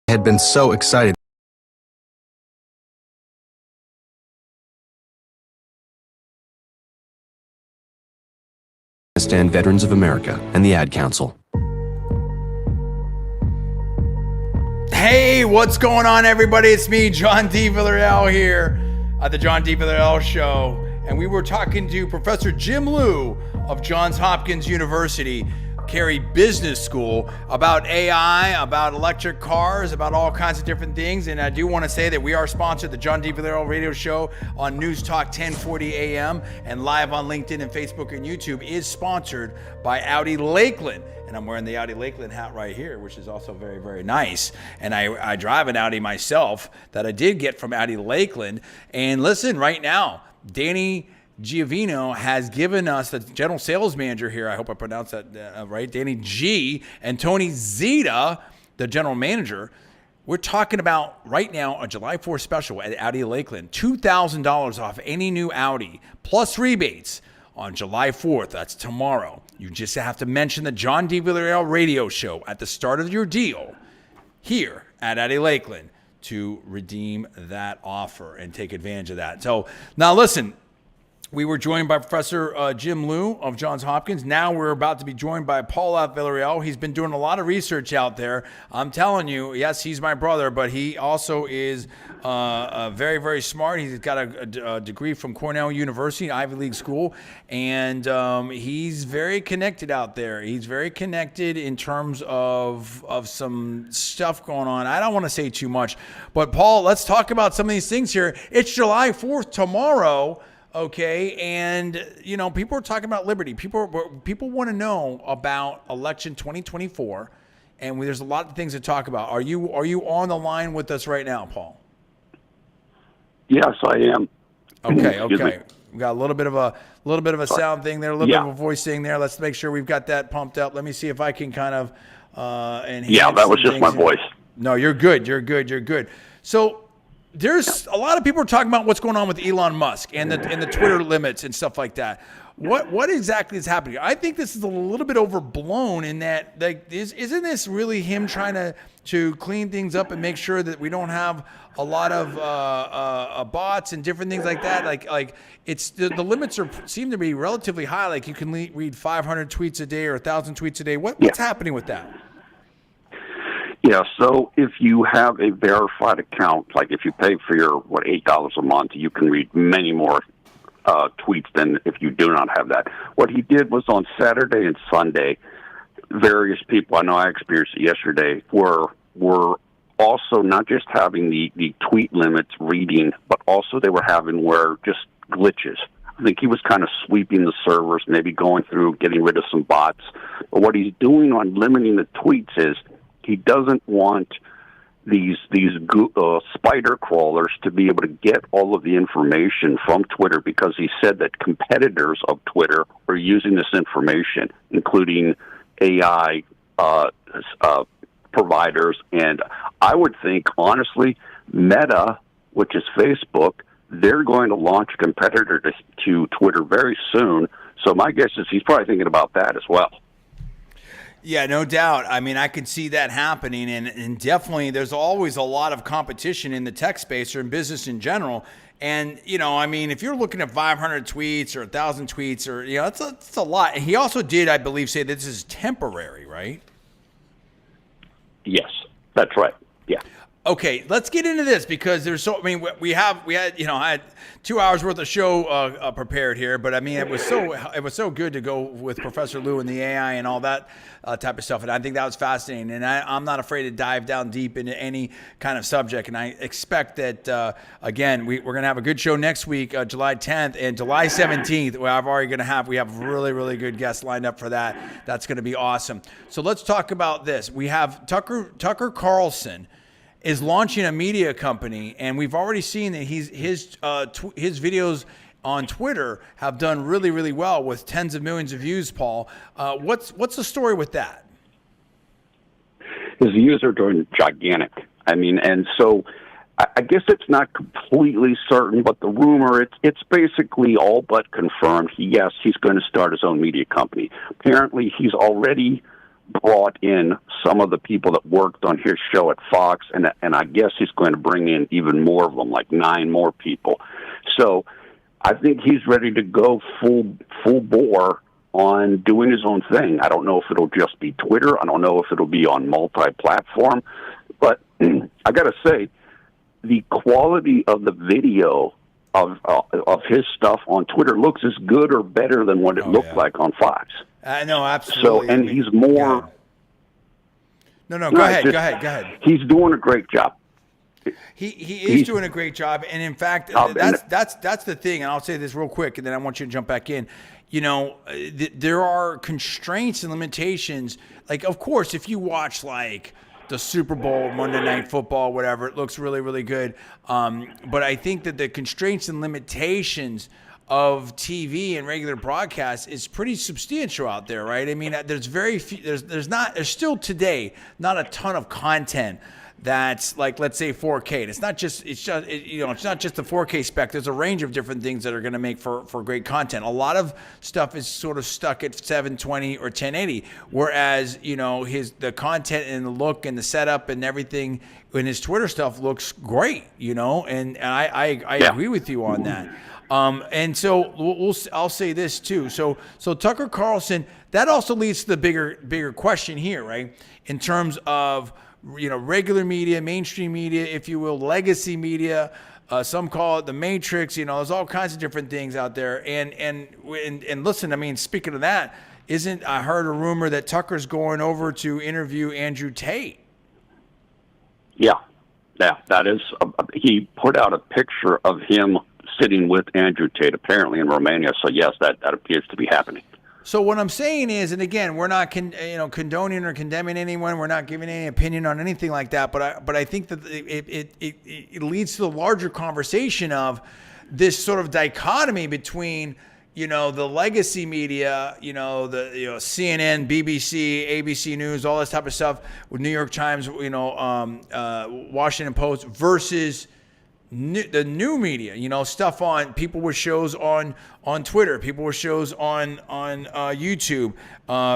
had been so excited Afghanistan Veterans of America and the Ad Council. Hey, what's going on, everybody? It's me, John D. Villarreal, here at the John D. Villarreal Show. And we were talking to Professor Jim Liew of Johns Hopkins University, Carey Business School, about AI, about electric cars, about all kinds of different things. And I do want to say that we are sponsored, the John D. Villarreal Radio Show on News Talk 1040 AM and live on LinkedIn and Facebook and YouTube is sponsored by Audi Lakeland. And I'm wearing the Audi Lakeland hat right here, which is also very, very nice. And I drive an Audi myself that I did get from Audi Lakeland. And listen, right now, Danny Giovino has given us, the general sales manager here, I hope I pronounced that right, Danny G, and Tony Zeta, the general manager. We're talking about right now a July 4th special at Audi Lakeland, $2,000 off any new Audi, plus rebates on July 4th. That's tomorrow. You just have to mention the John D. Villarreal Radio Show at the start of your deal here at Audi Lakeland to redeem that offer and take advantage of that. So now listen, we were joined by Professor Jim Liew of Johns Hopkins. Now we're about to be joined by Paul F. Villarreal. He's been doing a lot of research out there. I'm telling you, yes, he's my brother, but he also is very, very smart. He's got a degree from Cornell University, Ivy League school, and he's very connected out there. He's very connected in terms of some stuff going on. I don't want to say too much, but Paul, let's talk about some of these things here. It's July 4th tomorrow. Okay, and you know, people are talking about liberty. People want to know about election 2024, and there's a lot of things to talk about. Are you on the line with us right now, Paul? Yes, I am. Okay. We got a little bit of a sound thing there, a little bit of a voice thing there. Let's make sure we've got that pumped up. Let me see if I can kind of enhance. Yeah, that was just my voice. No, you're good. You're good. So. There's a lot of people are talking about what's going on with Elon Musk and the Twitter limits and stuff like that. What exactly is happening? I think this is a little bit overblown in that, like, isn't this really him trying to clean things up and make sure that we don't have a lot of bots and different things like that? Like it's the limits seem to be relatively high. Like you can read 500 tweets a day or 1,000 tweets a day. What's happening with that? Yeah, so if you have a verified account, like if you pay for your, $8 a month, you can read many more tweets than if you do not have that. What he did was on Saturday and Sunday, various people, I know I experienced it yesterday, were also not just having the tweet limits reading, but also they were having just glitches. I think he was kind of sweeping the servers, maybe going through, getting rid of some bots. But what he's doing on limiting the tweets is, he doesn't want these spider crawlers to be able to get all of the information from Twitter, because he said that competitors of Twitter are using this information, including AI providers. And I would think, honestly, Meta, which is Facebook, they're going to launch a competitor to Twitter very soon. So my guess is he's probably thinking about that as well. Yeah, no doubt. I mean, I could see that happening, and definitely there's always a lot of competition in the tech space or in business in general. And, you know, I mean, if you're looking at 500 tweets or 1,000 tweets, or, you know, it's a lot. And he also did, I believe, say this is temporary, right? Yes, that's right. Yeah. Okay, let's get into this, because we had, you know, I had 2 hours worth of show prepared here, but I mean, it was so good to go with Professor Liew and the AI and all that type of stuff, and I think that was fascinating. And I'm not afraid to dive down deep into any kind of subject, and I expect that again, we're gonna have a good show next week, July 10th and July 17th. We have really, really good guests lined up for that. That's gonna be awesome. So let's talk about this. We have Tucker Carlson is launching a media company, and we've already seen that his videos on Twitter have done really, really well with tens of millions of views. Paul, what's the story with that? His views are doing gigantic. I mean, and so I guess it's not completely certain, but the rumor, it's basically all but confirmed. Yes, he's going to start his own media company. Apparently, he's already brought in some of the people that worked on his show at Fox, and I guess he's going to bring in even more of them, like 9 more people. So I think he's ready to go full bore on doing his own thing. I don't know if it'll just be Twitter. I don't know if it'll be on multi-platform. But I got to say, the quality of the video of his stuff on Twitter looks as good or better than what it looked like on Fox. No, absolutely. So, and he's more. No, go ahead. He's doing a great job. He's doing a great job, and in fact, that's the thing. And I'll say this real quick, and then I want you to jump back in. You know, there are constraints and limitations. Like, of course, if you watch like the Super Bowl, Monday Night Football, whatever, it looks really, really good. But I think that the constraints and limitations of TV and regular broadcasts is pretty substantial out there, right? I mean, there's very few. There's still today not a ton of content that's like, let's say 4K. It's not just the 4K spec. There's a range of different things that are going to make for great content. A lot of stuff is sort of stuck at 720 or 1080, whereas, you know, the content and the look and the setup and everything in his Twitter stuff looks great, you know, and I agree with you on that. And so I'll say this too. So Tucker Carlson, that also leads to the bigger question here, right? In terms of, you know, regular media, mainstream media, if you will, legacy media. Some call it the Matrix. You know, there's all kinds of different things out there. And listen, I mean, speaking of that, I heard a rumor that Tucker's going over to interview Andrew Tate. Yeah, that is. He put out a picture of him sitting with Andrew Tate, apparently in Romania. So yes, that appears to be happening. So what I'm saying is, and again, we're not condoning or condemning anyone. We're not giving any opinion on anything like that. But I think that it leads to the larger conversation of this sort of dichotomy between, you know, the legacy media, CNN, BBC, ABC News, all this type of stuff, with New York Times, Washington Post, versus the new media, you know, stuff on people with shows on Twitter, people with shows on YouTube,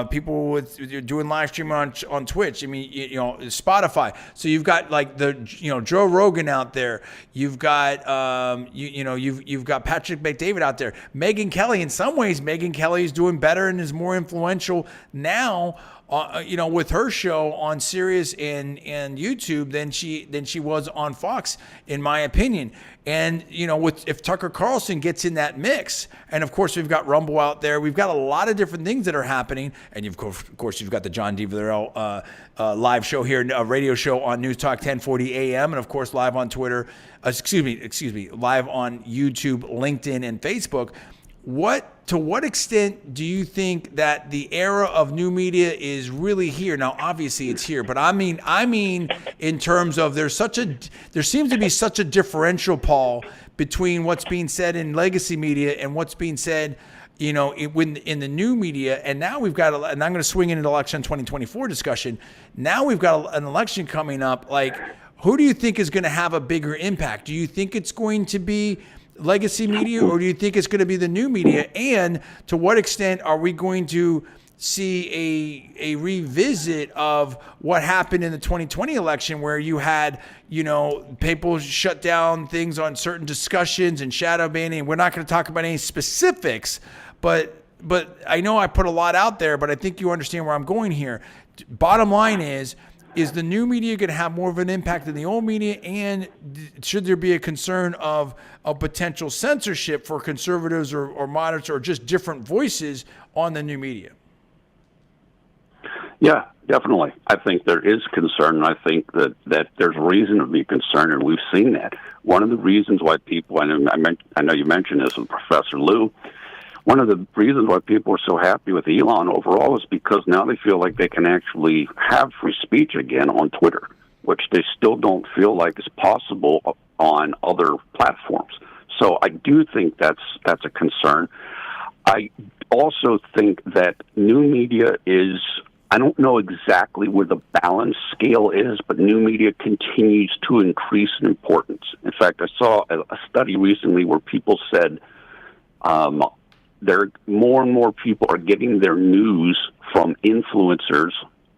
people with doing live streaming on Twitch. I mean, you know, Spotify. So you've got like Joe Rogan out there. You've got you've got Patrick Bet-David out there. Megyn Kelly. In some ways, Megyn Kelly is doing better and is more influential now, with her show on Sirius and YouTube than she was on Fox, in my opinion. And, you know, if Tucker Carlson gets in that mix, and of course we've got Rumble out there, we've got a lot of different things that are happening. And of course you've got the John D. Villarreal live show here, a radio show on News Talk 1040 AM, and of course live on Twitter, live on YouTube, LinkedIn, and Facebook. To what extent do you think that the era of new media is really here? Now, obviously it's here, but I mean, in terms of there seems to be such a differential, Paul, between what's being said in legacy media and what's being said, you know, in the new media. And now we've got, and I'm going to swing into the election 2024 discussion. Now we've got an election coming up. Like, who do you think is going to have a bigger impact? Do you think it's going to be legacy media, or do you think it's going to be the new media? And to what extent are we going to see a revisit of what happened in the 2020 election, where you had, you know, people shut down things on certain discussions and shadow banning? We're not going to talk about any specifics, but I know I put a lot out there, but I think you understand where I'm going here. Bottom line is the new media going to have more of an impact than the old media? And should there be a concern of potential censorship for conservatives or moderates or just different voices on the new media? Yeah, definitely. I think there is concern, and I think that there's reason to be concerned, and we've seen that. One of the reasons why people, and I know you mentioned this with Professor Liew, one of the reasons why people are so happy with Elon overall is because now they feel like they can actually have free speech again on Twitter, which they still don't feel like is possible on other platforms. So I do think that's a concern. I also think that new media is, I don't know exactly where the balance scale is, but new media continues to increase in importance. In fact, I saw a study recently where people said more and more people are getting their news from influencers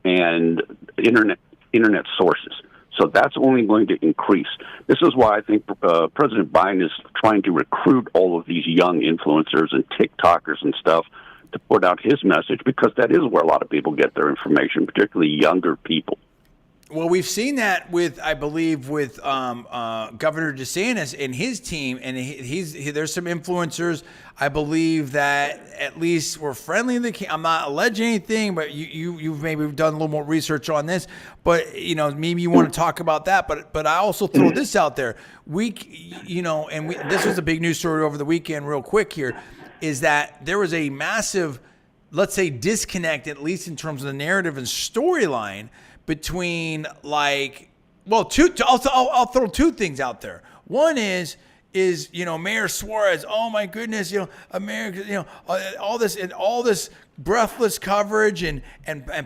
and internet sources. So that's only going to increase. This is why I think President Biden is trying to recruit all of these young influencers and TikTokers and stuff to put out his message, because that is where a lot of people get their information, particularly younger people. Well, we've seen that with, I believe, with Governor DeSantis and his team, and there's some influencers, I believe, that at least were friendly to the. I'm not alleging anything, but you've maybe done a little more research on this, but maybe you want to talk about that. But I also throw this out there. This was a big news story over the weekend. Real quick here, is that there was a massive, let's say, disconnect, at least in terms of the narrative and storyline, between I'll throw two things out there. One is Mayor Suarez. Oh my goodness, America, all this breathless coverage and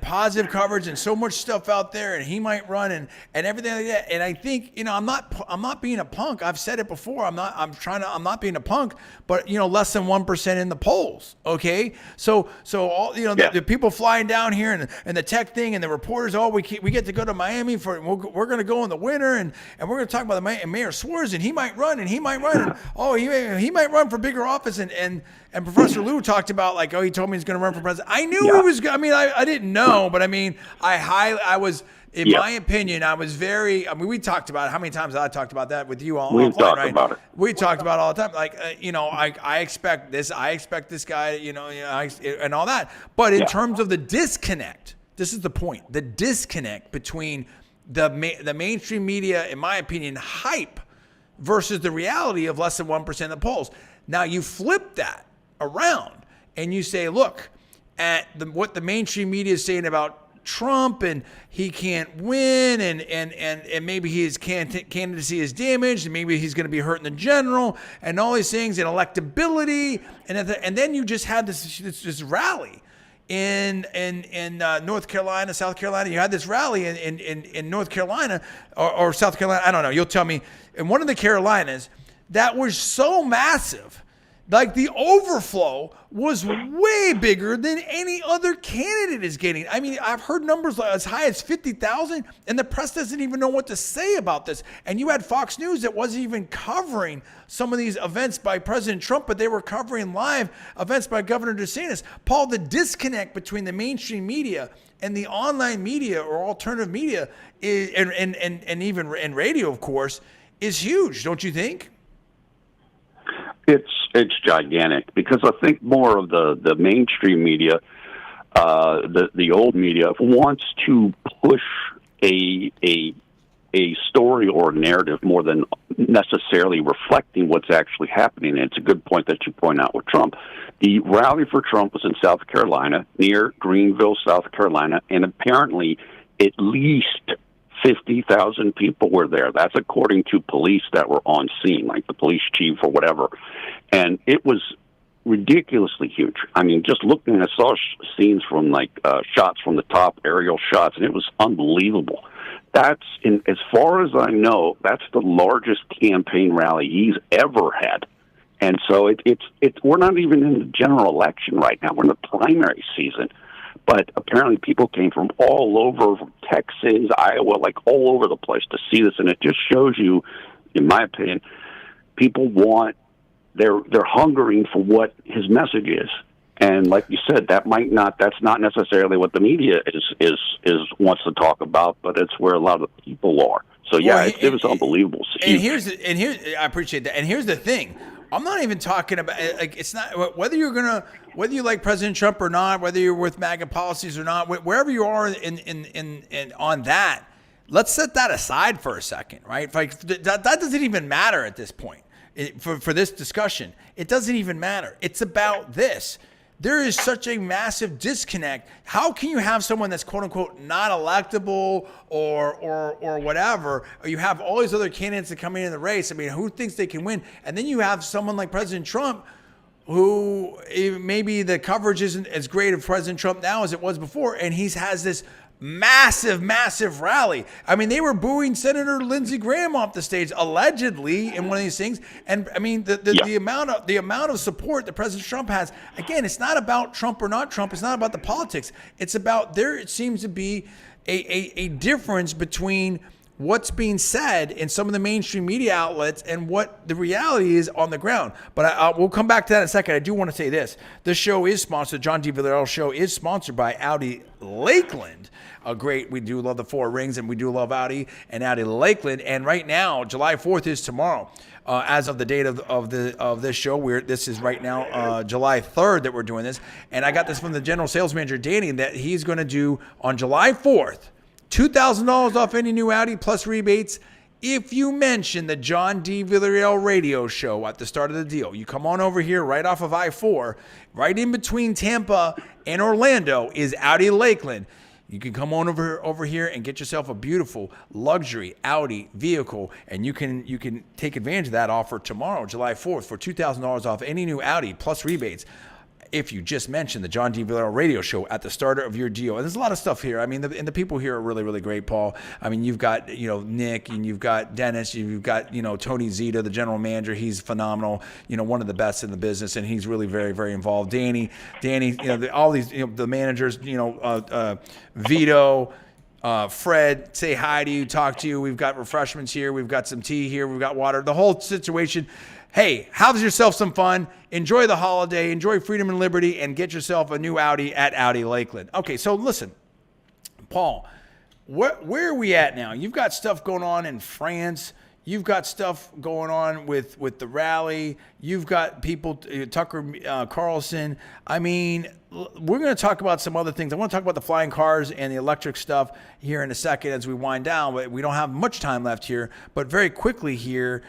positive coverage and so much stuff out there, and he might run and everything like that. And I think, I'm not being a punk. I've said it before. I'm not being a punk, but less than 1% in the polls. Okay. So all, the people flying down here and the tech thing and the reporters, we get to go to Miami we're going to go in the winter and we're going to talk about Mayor Suarez, and he might run and he might run for bigger office. And Professor Liew talked about he told me he's going to run for president. I knew he was. I didn't know, but I was. In my opinion, I was very. We talked about it. How many times I talked about that with you all? We talked about it. We talked about it all the time. I expect this. I expect this guy. And all that. But in terms of the disconnect, this is the point. The disconnect between the mainstream media, in my opinion, hype versus the reality of less than 1% of the polls. Now you flip that around and you say, look at what the mainstream media is saying about Trump, and he can't win, and maybe his candidacy is damaged, and maybe he's going to be hurt in the general, and all these things, and electability, and then you just had this rally in North Carolina, South Carolina. You had this rally in North Carolina or South Carolina. I don't know. You'll tell me. In one of the Carolinas, that was so massive. The overflow was way bigger than any other candidate is getting. I mean, I've heard numbers as high as 50,000, and the press doesn't even know what to say about this. And you had Fox News that wasn't even covering some of these events by President Trump, but they were covering live events by Governor DeSantis. Paul, the disconnect between the mainstream media and the online media or alternative media is, and even in radio, of course, is huge, don't you think? It's gigantic, because I think more of the mainstream media, the old media, wants to push a story or narrative more than necessarily reflecting what's actually happening. And it's a good point that you point out with Trump. The rally for Trump was in South Carolina, near Greenville, South Carolina, and apparently at least 50,000 people were there. That's according to police that were on scene, like the police chief or whatever. And it was ridiculously huge. I mean, just looking, I saw scenes from shots from the top, aerial shots, and it was unbelievable. That's, as far as I know, that's the largest campaign rally he's ever had. And so we're not even in the general election right now. We're in the primary season. But apparently people came from all over, from Texas, Iowa, all over the place to see this. And it just shows you, in my opinion, people they're hungering for what his message is. And like you said, that's not necessarily what the media is wants to talk about, but it's where a lot of the people are. So it was unbelievable. And here's I appreciate that. And here's the thing. I'm not even talking about it's not whether you like President Trump or not, whether you're with MAGA policies or not, wherever you are in on that. Let's set that aside for a second, right? That doesn't even matter at this point for this discussion. It doesn't even matter. It's about this. There is such a massive disconnect. How can you have someone that's quote unquote not electable or whatever, or you have all these other candidates that come in the race? I mean, who thinks they can win? And then you have someone like President Trump, who maybe the coverage isn't as great of President Trump now as it was before, and he has this massive rally. I mean, they were booing Senator Lindsey Graham off the stage allegedly in one of these things. And I mean, the amount of support that President Trump has. Again, it's not about Trump or not Trump. It's not about the politics. It's about it seems to be a difference between what's being said in some of the mainstream media outlets and what the reality is on the ground. But we'll come back to that in a second. I do want to say this. This show is sponsored, John D. Villarreal show is sponsored by Audi Lakeland. We do love the Four Rings, and we do love Audi and Audi Lakeland. And right now, July 4th is tomorrow. As of the date of this show, this is right now July 3rd that we're doing this. And I got this from the general sales manager, Danny, that he's going to do on July 4th, $2,000 off any new Audi plus rebates if you mention the John D. Villarreal radio show at the start of the deal. You come on over here right off of I-4, right in between Tampa and Orlando is Audi Lakeland. You can come on over here and get yourself a beautiful luxury Audi vehicle, and you can take advantage of that offer tomorrow, July 4th, for $2,000 off any new Audi plus rebates if you just mention the John D. Villarreal radio show at the start of your deal. And there's a lot of stuff here. I mean, the people here are really, really great, Paul. I mean, you've got, Nick, and you've got Dennis, you've got, Tony Zita, the general manager. He's phenomenal, one of the best in the business, and he's really very, very involved. Danny, all these, the managers, Vito, Fred, say hi to you, talk to you. We've got refreshments here. We've got some tea here. We've got water. The whole situation. Hey, have yourself some fun. Enjoy the holiday. Enjoy freedom and liberty, and get yourself a new Audi at Audi Lakeland. Okay, so listen, Paul, where are we at now? You've got stuff going on in France. You've got stuff going on with the rally. You've got people, Tucker Carlson. I mean, we're going to talk about some other things. I want to talk about the flying cars and the electric stuff here in a second as we wind down. But we don't have much time left here. But very quickly here,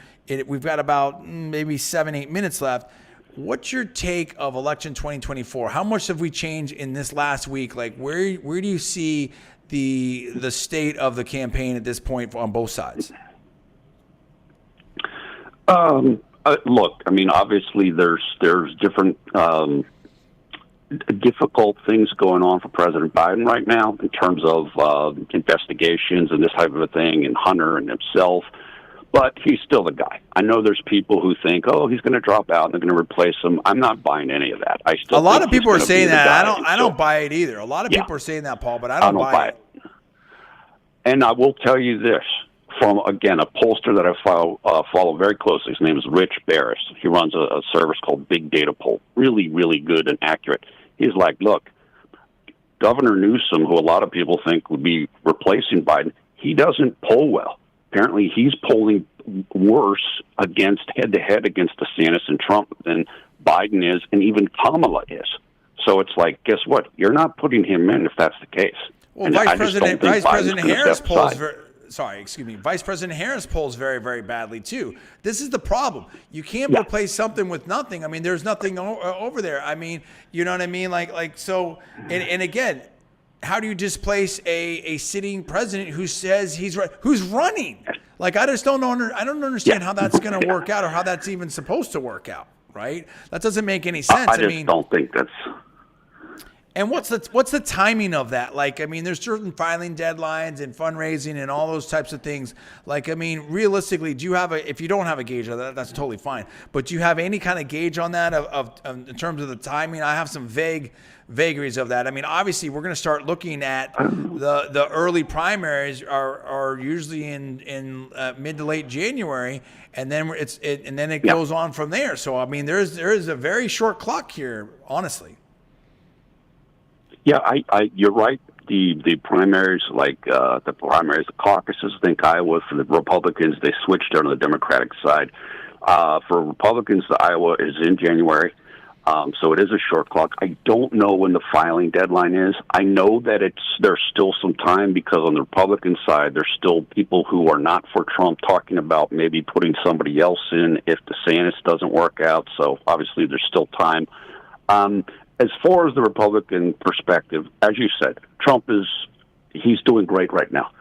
we've got about maybe 7-8 minutes left. What's your take of election 2024? How much have we changed in this last week? Like, where do you see the state of the campaign at this point on both sides? Look, I mean, obviously there's different difficult things going on for President Biden right now in terms of investigations and this type of a thing, and Hunter and himself. But he's still the guy. I know there's people who think, he's going to drop out and they're going to replace him. I'm not buying any of that. A lot of people are saying that. I don't buy it either. A lot of people are saying that, Paul, but I don't buy it. And I will tell you this from, again, a pollster that I follow very closely. His name is Rich Barris. He runs a service called Big Data Poll. Really, really good and accurate. He's like, look, Governor Newsom, who a lot of people think would be replacing Biden, he doesn't poll well. Apparently, he's polling worse head-to-head against DeSantis and Trump than Biden is, and even Kamala is. So it's like, guess what? You're not putting him in if that's the case. Well, Vice President Harris polls Vice President Harris polls very, very badly too. This is the problem. You can't replace something with nothing. I mean, there's nothing over there. I mean, you know what I mean? Like so. And again, how do you displace a sitting president who says who's running? Like, I just don't know. I don't understand how that's going to work out, or how that's even supposed to work out. Right? That doesn't make any sense. I mean, don't think that's. And what's the timing of that? Like, I mean, there's certain filing deadlines and fundraising and all those types of things. Like, I mean, realistically, if you don't have a gauge on that, that's totally fine. But do you have any kind of gauge on that of in terms of the timing? I have some vagaries of that. I mean, obviously, we're going to start looking at the early primaries are usually in mid to late January, and then it goes on from there. So, I mean, there is a very short clock here, honestly. Yeah, you're right. The primaries, the caucuses, I think Iowa for the Republicans, they switched on the Democratic side. For Republicans, the Iowa is in January, so it is a short clock. I don't know when the filing deadline is. I know that there's still some time, because on the Republican side, there's still people who are not for Trump talking about maybe putting somebody else in if DeSantis doesn't work out. So obviously there's still time. As far as the Republican perspective, as you said, Trump he's doing great right now.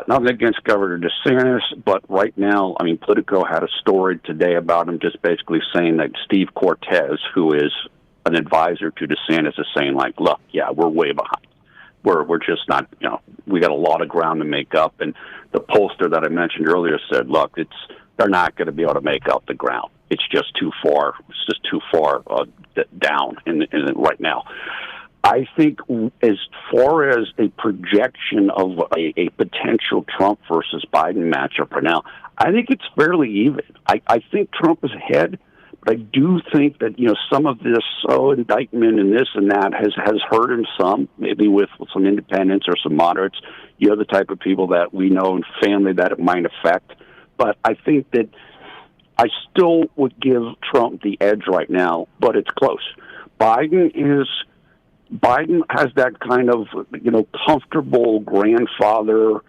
Nothing against Governor DeSantis, but right now, I mean, Politico had a story today about him, just basically saying that Steve Cortez, who is an advisor to DeSantis, is saying, like, look, yeah, we're way behind. we're just not, we got a lot of ground to make up. And the pollster that I mentioned earlier said, look, they're not going to be able to make up the ground. It's just too far. It's just too far down in right now. I think as far as a projection of a potential Trump versus Biden matchup right now, I think it's fairly even. I think Trump is ahead, but I do think that, some of this indictment and this and that has hurt him some, maybe with some independents or some moderates, the type of people that we know and family that it might affect. But I think that I still would give Trump the edge right now, but it's close. Biden has that kind of, comfortable grandfather,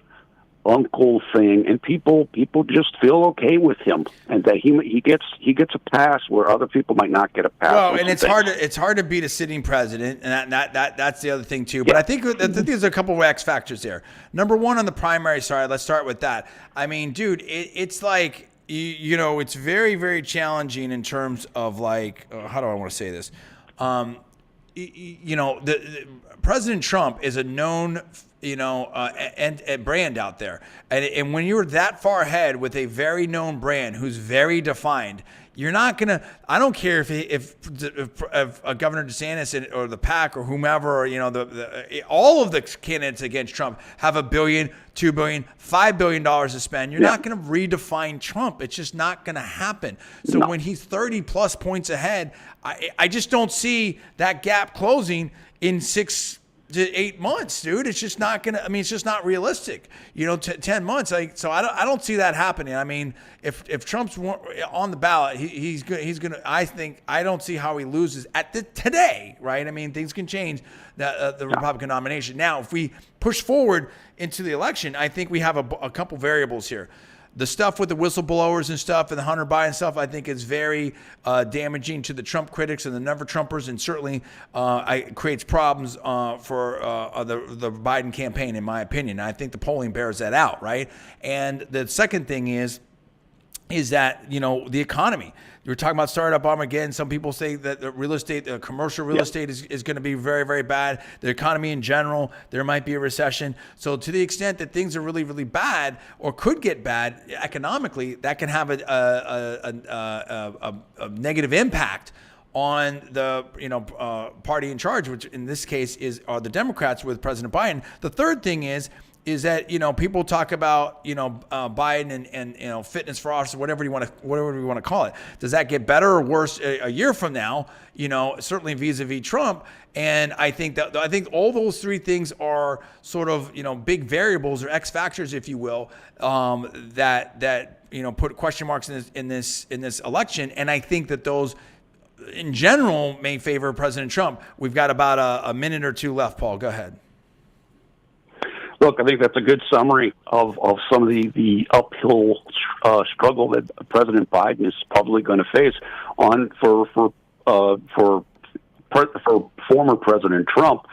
uncle thing, and people just feel okay with him, and that he gets a pass where other people might not get a pass. Well, and it's hard to beat a sitting president, and that's the other thing too. But I think there's a couple of X factors there. Number one, on the primary side, let's start with that. I mean, dude, it's like it's very, very challenging in terms of like how do I want to say this? The President Trump is a known, and brand out there. And when you're that far ahead with a very known brand who's very defined, you're not going to, I don't care if Governor DeSantis or the PAC or whomever, or, all of the candidates against Trump have $1 billion, $2 billion, $5 billion to spend. You're not going to redefine Trump. It's just not going to happen. So when he's 30 plus points ahead, I just don't see that gap closing in 6 to 8 months, dude. It's just not gonna. I mean, it's just not realistic. 10 months. So I don't see that happening. I mean, if Trump's on the ballot, he's gonna. I don't see how he loses today, right? I mean, things can change the Republican nomination. Now, if we push forward into the election, I think we have a couple variables here. The stuff with the whistleblowers and stuff and the Hunter Biden stuff, I think is very damaging to the Trump critics and the never Trumpers, and certainly creates problems for the Biden campaign, in my opinion. I think the polling bears that out, right? And the second thing is that, the economy. You were talking about startup Armageddon. Some people say that the real estate, commercial real estate is going to be very, very bad. The economy in general, there might be a recession. So to the extent that things are really, really bad or could get bad economically, that can have a negative impact on the party in charge, which in this case are the Democrats with President Biden. The third thing is that people talk about Biden and fitness for office, whatever we want to call it. Does that get better or worse a year from now? Certainly vis-a-vis Trump. And I think all those three things are sort of big variables or X factors, if you will, that put question marks in this election. And I think that those in general may favor President Trump. We've got about a minute or two left. Paul, go ahead. Look, I think that's a good summary of some of the uphill struggle that President Biden is probably going to face for former President Trump.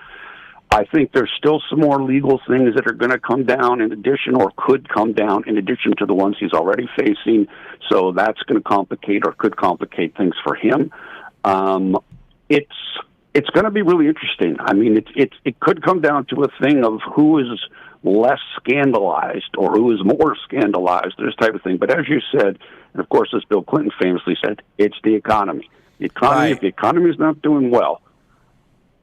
I think there's still some more legal things that are going to come down in addition, or could come down in addition to the ones he's already facing. So that's going to complicate or could complicate things for him. It's going to be really interesting. I mean, it could come down to a thing of who is less scandalized or who is more scandalized, this type of thing. But as you said, and of course, as Bill Clinton famously said, it's the economy. The economy. Right. If the economy is not doing well,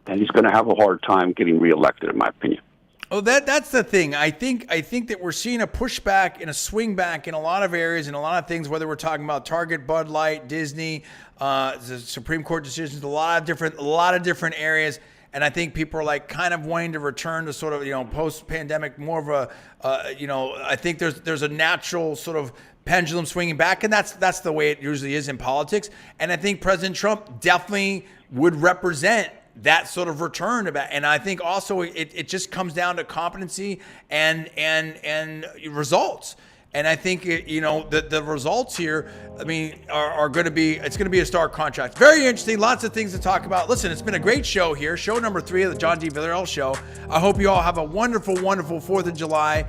then he's going to have a hard time getting reelected, in my opinion. Oh, that's the thing. I think that we're seeing a pushback and a swing back in a lot of areas and a lot of things, whether we're talking about Target, Bud Light, Disney, the Supreme Court decisions, a lot of different areas. And I think people are like kind of wanting to return to sort of, post-pandemic, more of a, I think there's a natural sort of pendulum swinging back, and that's the way it usually is in politics. And I think President Trump definitely would represent that sort of return about, and I think also it just comes down to competency and results. And I think the results here, I mean, are going to be, it's going to be a stark contrast. Very interesting, lots of things to talk about. Listen, it's been a great show here, show number 3 of the John D. Villarreal Show. I hope you all have a wonderful, wonderful 4th of July.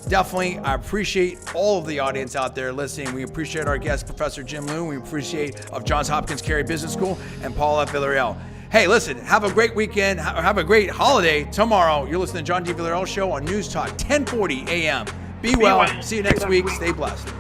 Definitely, I appreciate all of the audience out there listening. We appreciate our guest, Professor Jim Liew. We appreciate of Johns Hopkins Carey Business School and Paul at Villarreal. Hey, listen, have a great weekend. Have a great holiday tomorrow. You're listening to John D. Villarreal Show on News Talk 1040 a.m. Be well. See you next week. Stay blessed.